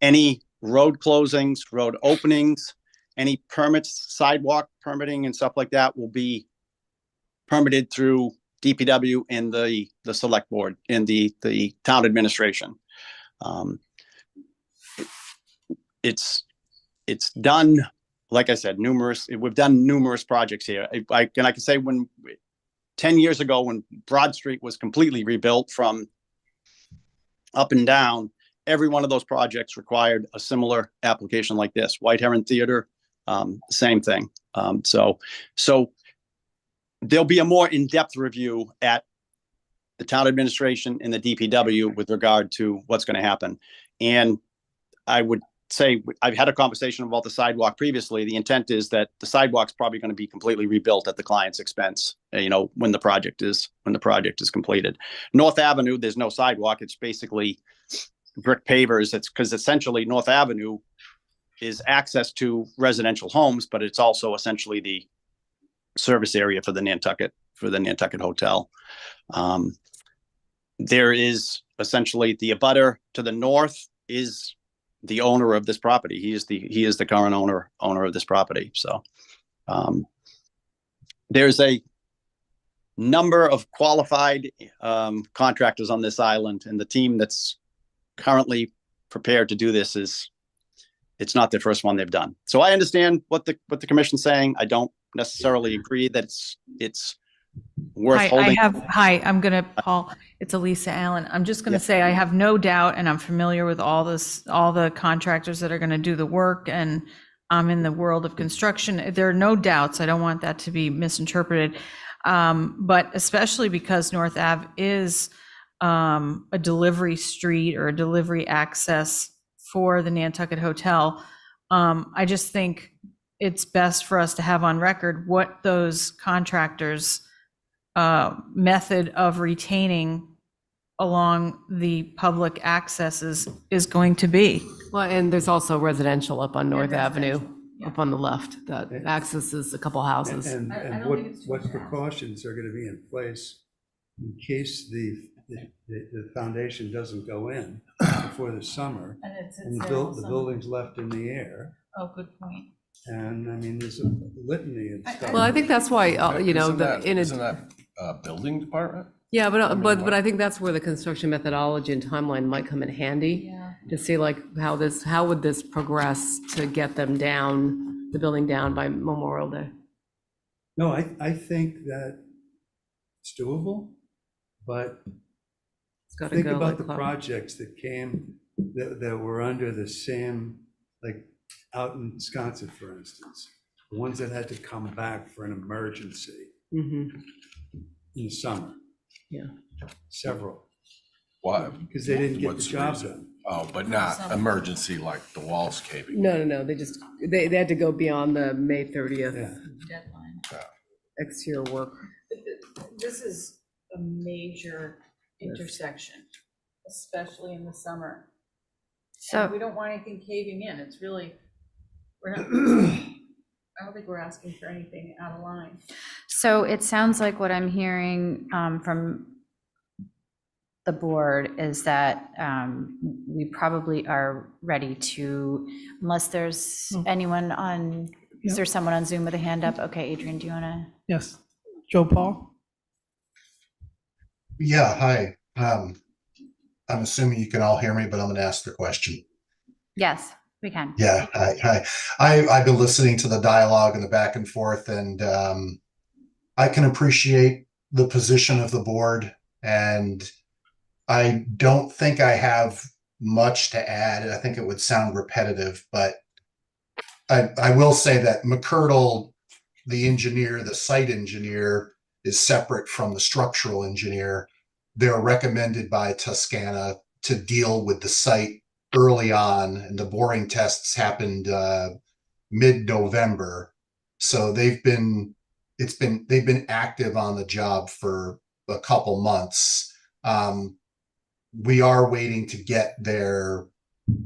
Any road closings, road openings, any permits, sidewalk permitting and stuff like that will be permitted through DPW and the select board and the town administration. It's done, like I said, we've done numerous projects here. I can say 10 years ago, when Broad Street was completely rebuilt from up and down, every one of those projects required a similar application like this. White Heron Theater, same thing. So there'll be a more in-depth review at the town administration and the DPW with regard to what's going to happen. And I would say, I've had a conversation about the sidewalk previously. The intent is that the sidewalk's probably going to be completely rebuilt at the client's expense, when the project is completed. North Avenue, there's no sidewalk. It's basically brick pavers. It's because essentially North Avenue is access to residential homes, but it's also essentially the service area for the Nantucket Hotel. There is essentially the abutter to the north is the owner of this property. He is the current owner of this property. So there's a number of qualified contractors on this island, and the team that's currently prepared to do this it's not the first one they've done. So I understand what the commission's saying. I don't necessarily agree that it's worth holding. Paul, it's Elisa Allen. I'm just going to say I have no doubt, and I'm familiar with all the contractors that are going to do the work, and I'm in the world of construction. There are no doubts. I don't want that to be misinterpreted. But especially because North Ave is a delivery street or a delivery access for the Nantucket Hotel, I just think it's best for us to have on record what those contractors' method of retaining along the public accesses is going to be. Well, and there's also residential up on North Avenue, up on the left, that accesses a couple houses. And what precautions are going to be in place in case the foundation doesn't go in before the summer and the building's left in the air? Oh, good point. And I mean, there's a litany of stuff. Well, I think that's why, Isn't that building department? Yeah, but I think that's where the construction methodology and timeline might come in handy to see like how would this progress to get the building down by Memorial Day? No, I think that it's doable, but think about the projects that came, that were under the same, like out in Wisconsin, for instance, the ones that had to come back for an emergency in the summer. Yeah. Several. Why? Because they didn't get the What's job reason? done. Oh, but not emergency like the walls caving. No. They had to go beyond the May 30th Deadline. exterior work. This is a major intersection, especially in the summer. So And we don't want anything caving in. It's really, I don't think we're asking for anything out of line. So it sounds like what I'm hearing from the board is that we probably are ready to, unless there's anyone on, is there someone on Zoom with a hand up? Okay, Adrian, do you want to? Yes. Joe Paul? Yeah, hi. I'm assuming you can all hear me, but I'm going to ask the question. Yes, we can. Yeah, hi. I've been listening to the dialogue and the back and forth, and I can appreciate the position of the board, and I don't think I have much to add. I think it would sound repetitive, but I will say that McCurdle, the engineer, the site engineer, is separate from the structural engineer. They're recommended by Toscana to deal with the site early on, and the boring tests happened mid-November. So they've been active on the job for a couple months. We are waiting to get their,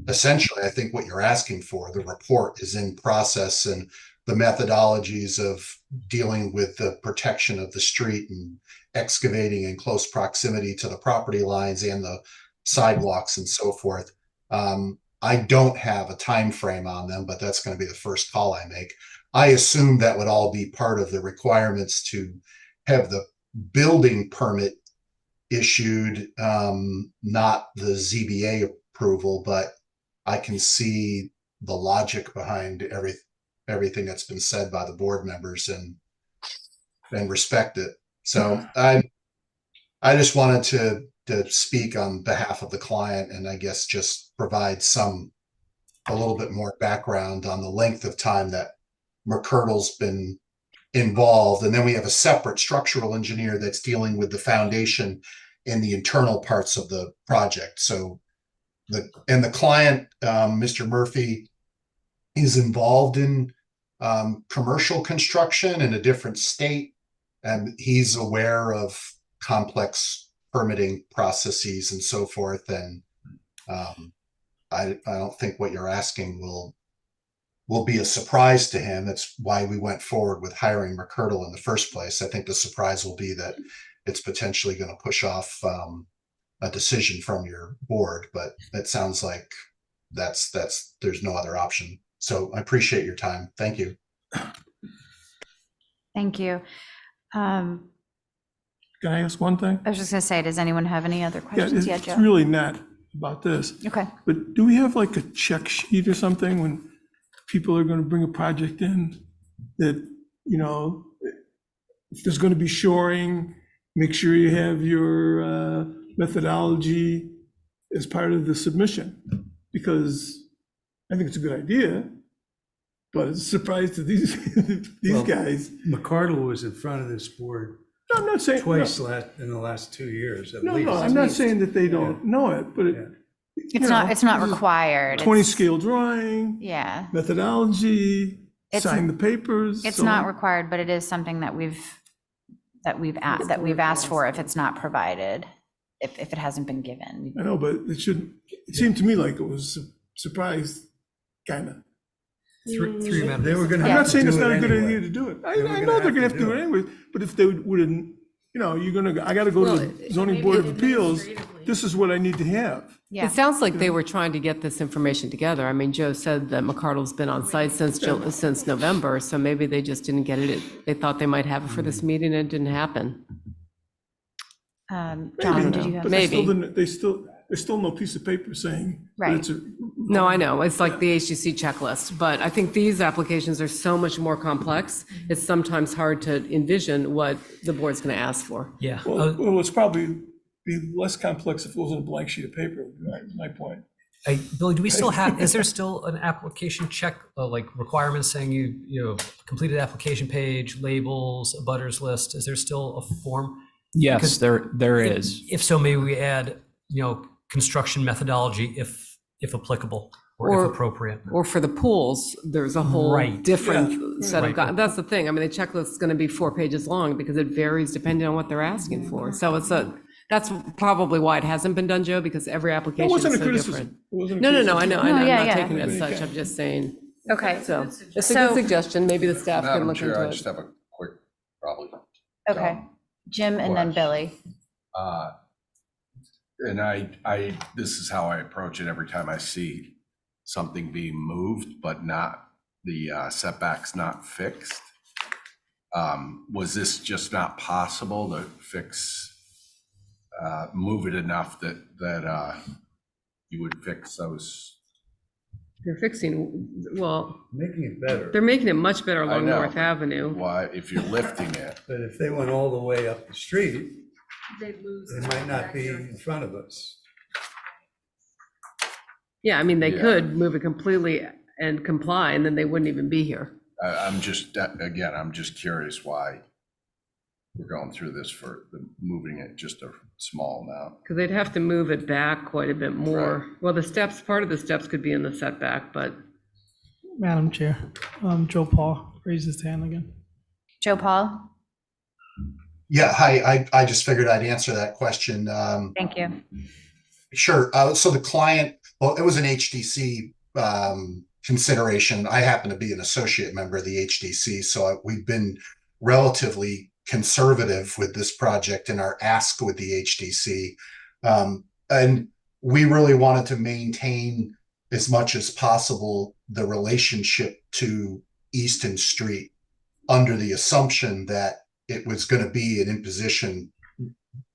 essentially, I think what you're asking for, the report is in process, and the methodologies of dealing with the protection of the street and excavating in close proximity to the property lines and the sidewalks and so forth. I don't have a time frame on them, but that's going to be the first call I make. I assume that would all be part of the requirements to have the building permit issued, not the ZBA approval, but I can see the logic behind everything that's been said by the board members and respect it. So I just wanted to speak on behalf of the client, and I guess just provide a little bit more background on the length of time that McCurdle's been involved. And then we have a separate structural engineer that's dealing with the foundation and the internal parts of the project. So the client, Mr. Murphy, is involved in commercial construction in a different state, and he's aware of complex permitting processes and so forth. And I don't think what you're asking will be a surprise to him. That's why we went forward with hiring McCurdle in the first place. I think the surprise will be that it's potentially going to push off a decision from your board, but it sounds like there's no other option. So I appreciate your time. Thank you. Thank you. Can I ask one thing? I was just going to say, does anyone have any other questions? Yeah, It's Joe. really not about this. Okay. But do we have like a check sheet or something when people are going to bring a project in that, you know, if there's going to be shoring, make sure you have your methodology as part of the submission? Because I think it's a good idea, but it's a surprise to these guys. McCardle was in front of this board No, I'm not saying twice in the last 2 years at least. No, I'm not saying that they don't know it, but It's not required. 20 It's- scale drawing, Yeah. methodology, It's- sign the papers. It's so not on. required, but it is something that we've asked for if it's not provided, if it hasn't been given. I know, but it seemed to me like it was a surprise, kind of. Three members. They were going to I'm have not to saying do it's it not a good anyway. idea to do it. I They were know gonna they're gonna have have to do it it. anyway, but if they wouldn't, you know, I gotta go to the zoning board of appeals, this is what I need to have. It sounds like they were trying to get this information together. I mean, Joe said that McCardle's been on site since November, so maybe they just didn't get it. They thought they might have it for this meeting and it didn't happen. John, did you have? But Maybe. there's still no piece of paper saying. that Right. it's a- No, I know, it's like the HGC checklist, but I think these applications are so much more complex. It's sometimes hard to envision what the board's going to ask for. Yeah. Well, it's probably be less complex if it wasn't a blank sheet of paper, is my point. Billy, do we still have, is there still an application check, like requirements saying you know, completed application page, labels, a butters list? Is there still a form? Yes, Because there is. If so, maybe we add, you know, construction methodology if applicable or if appropriate. Or for the pools, there's a whole Right. different set of, Right. that's the thing. I mean, the checklist is going to be 4 pages long because it varies depending on what they're asking for. So that's probably why it hasn't been done, Joe, because every application is wasn't a so criticism. different. It wasn't a No, criticism. I know, No, I'm yeah, not yeah. taking it as such, I'm just saying. Okay. So, it's a good suggestion, maybe the staff can Madam look Chair, into I it. just have a quick, probably. Okay. Jim and then Billy. And this is how I approach it every time I see something being moved, but not, the setbacks not fixed. Was this just not possible to move it enough that you would fix those? They're fixing, well, Making it better. they're making it much better I along know, North but Avenue. Why, if you're lifting it, But if they went all the way up the street, They'd lose. they might not be in front of us. Yeah, I mean, they Yeah. could move it completely and comply, and then they wouldn't even be here. I'm just, again, I'm just curious why we're going through this moving it just a small amount. Because they'd have to move it back quite a bit more. Well, part of the steps could be in the setback, but Madam Chair, Joe Paul raised his hand again. Joe Paul? Yeah, hi, I just figured I'd answer that question. Thank you. Sure. So the client, well, it was an HDC consideration. I happen to be an associate member of the HDC, so we've been relatively conservative with this project in our ask with the HDC. And we really wanted to maintain as much as possible the relationship to Easton Street under the assumption that it was going to be an imposition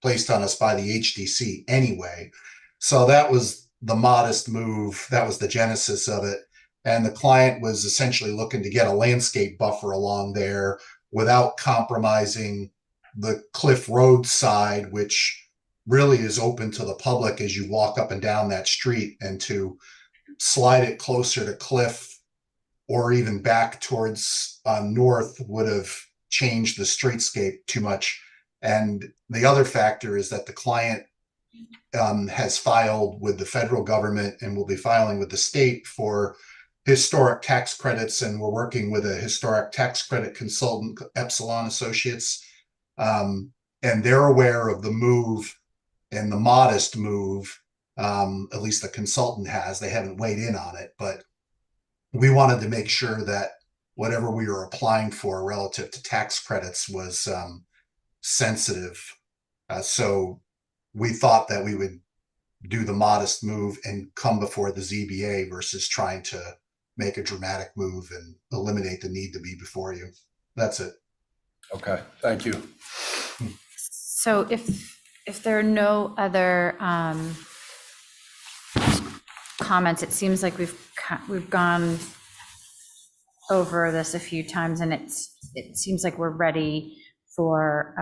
placed on us by the HDC anyway. So that was the modest move. That was the genesis of it. And the client was essentially looking to get a landscape buffer along there without compromising the Cliff Road side, which really is open to the public as you walk up and down that street, and to slide it closer to Cliff or even back towards north would have changed the streetscape too much. And the other factor is that the client has filed with the federal government and will be filing with the state for historic tax credits, and we're working with a historic tax credit consultant, Epsilon Associates, and they're aware of the move and the modest move. At least the consultant has. They haven't weighed in on it, but we wanted to make sure that whatever we were applying for relative to tax credits was sensitive. So we thought that we would do the modest move and come before the ZBA versus trying to make a dramatic move and eliminate the need to be before you. That's it. Okay, thank you. So if there are no other comments, it seems like we've gone over this a few times, and it seems like we're ready for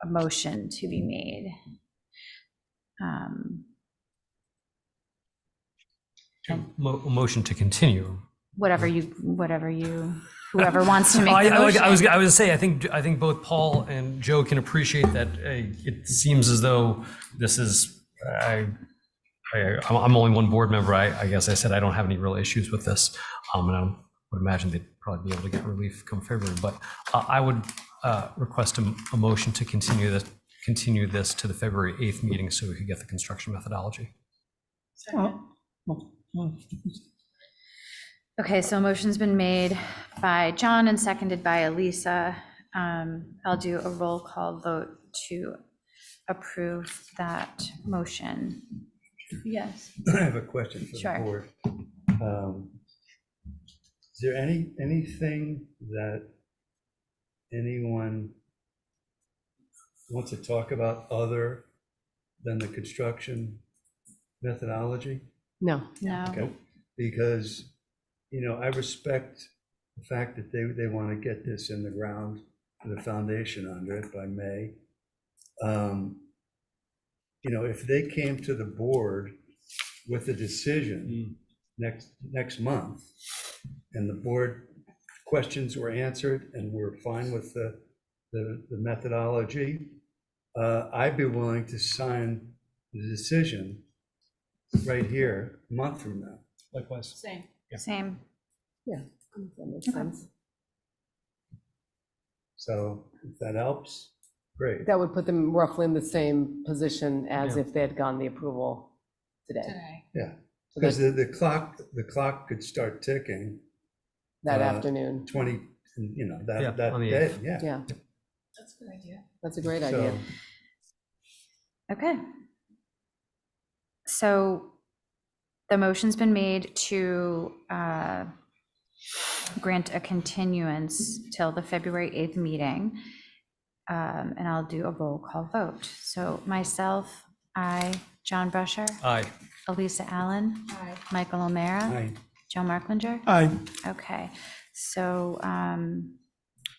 a motion to be made. Motion to continue. Whoever wants to make the motion. I was going to say, I think both Paul and Joe can appreciate that. It seems as though this is, I'm only one board member. I guess I said I don't have any real issues with this. And I would imagine they'd probably be able to get relief come February. But I would request a motion to continue this to the February 8th meeting so we could get the construction methodology. Okay, so a motion's been made by John and seconded by Elisa. I'll do a roll call vote to approve that motion. Yes. I have a question for the board. Is there anything that anyone wants to talk about other than the construction methodology? No. Okay, because, I respect the fact that they want to get this in the ground, with a foundation under it by May. If they came to the board with a decision next month, and the board questions were answered and we're fine with the methodology, I'd be willing to sign the decision right here a month from now. Likewise. Same. Yeah. Same. Yeah, that makes sense. So if that helps, great. That would put them roughly in the same position as if they had gotten the approval today. Yeah, because the clock could start ticking. That afternoon. 20, that on the day, 8th. Yeah. That's a good idea. That's a great idea. Okay. So the motion's been made to grant a continuance till the February 8th meeting. And I'll do a roll call vote. So myself, aye. John Brescher? Aye. Elisa Allen? Aye. Michael O'Meara? Aye. Joe Marklinger? Aye. Okay, so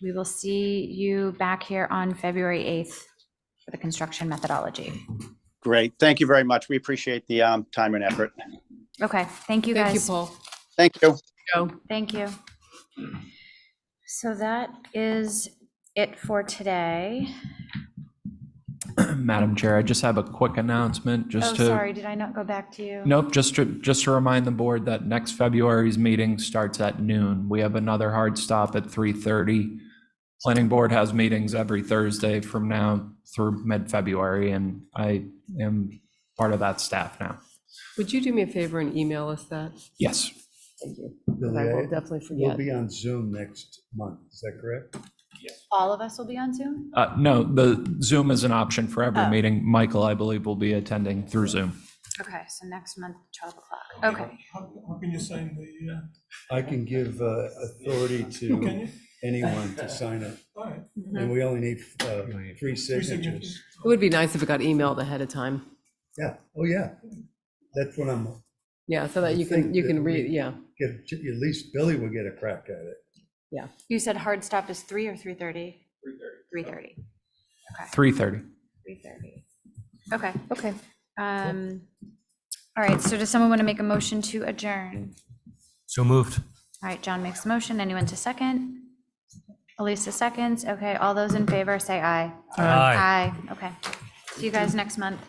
we will see you back here on February 8th for the construction methodology. Great. Thank you very much. We appreciate the time and effort. Okay, thank you, guys. Thank you, Paul. Thank you. Joe. Thank you. So that is it for today. Madam Chair, I just have a quick announcement just to. Sorry, did I not go back to you? Nope, just to remind the board that next February's meeting starts at noon. We have another hard stop at 3:30. Planning board has meetings every Thursday from now through mid-February, and I am part of that staff now. Would you do me a favor and email us that? Yes. Thank you. Because I will definitely We'll forget. be on Zoom next month, is that correct? All of us will be on Zoom? No, the Zoom is an option for every meeting. Michael, I believe, will be attending through Zoom. Okay, so next month, 12 o'clock. Okay. How can you sign the? I can give authority to anyone to sign it, All right. and we only need 3 signatures. It would be nice if it got emailed ahead of time. Yeah, oh yeah, that's what I'm. Yeah, so that I you think can that read, we yeah. At least Billy will get a crack at it. Yeah. You said hard stop is 3 or 3:30? 3:30. 3:30. Okay. 3:30. 3:30. Okay. Okay. All right, so does someone want to make a motion to adjourn? So moved. All right, John makes a motion. Anyone to second? Elisa seconds. Okay, all those in favor say aye. Aye. Aye, okay. See you guys next month.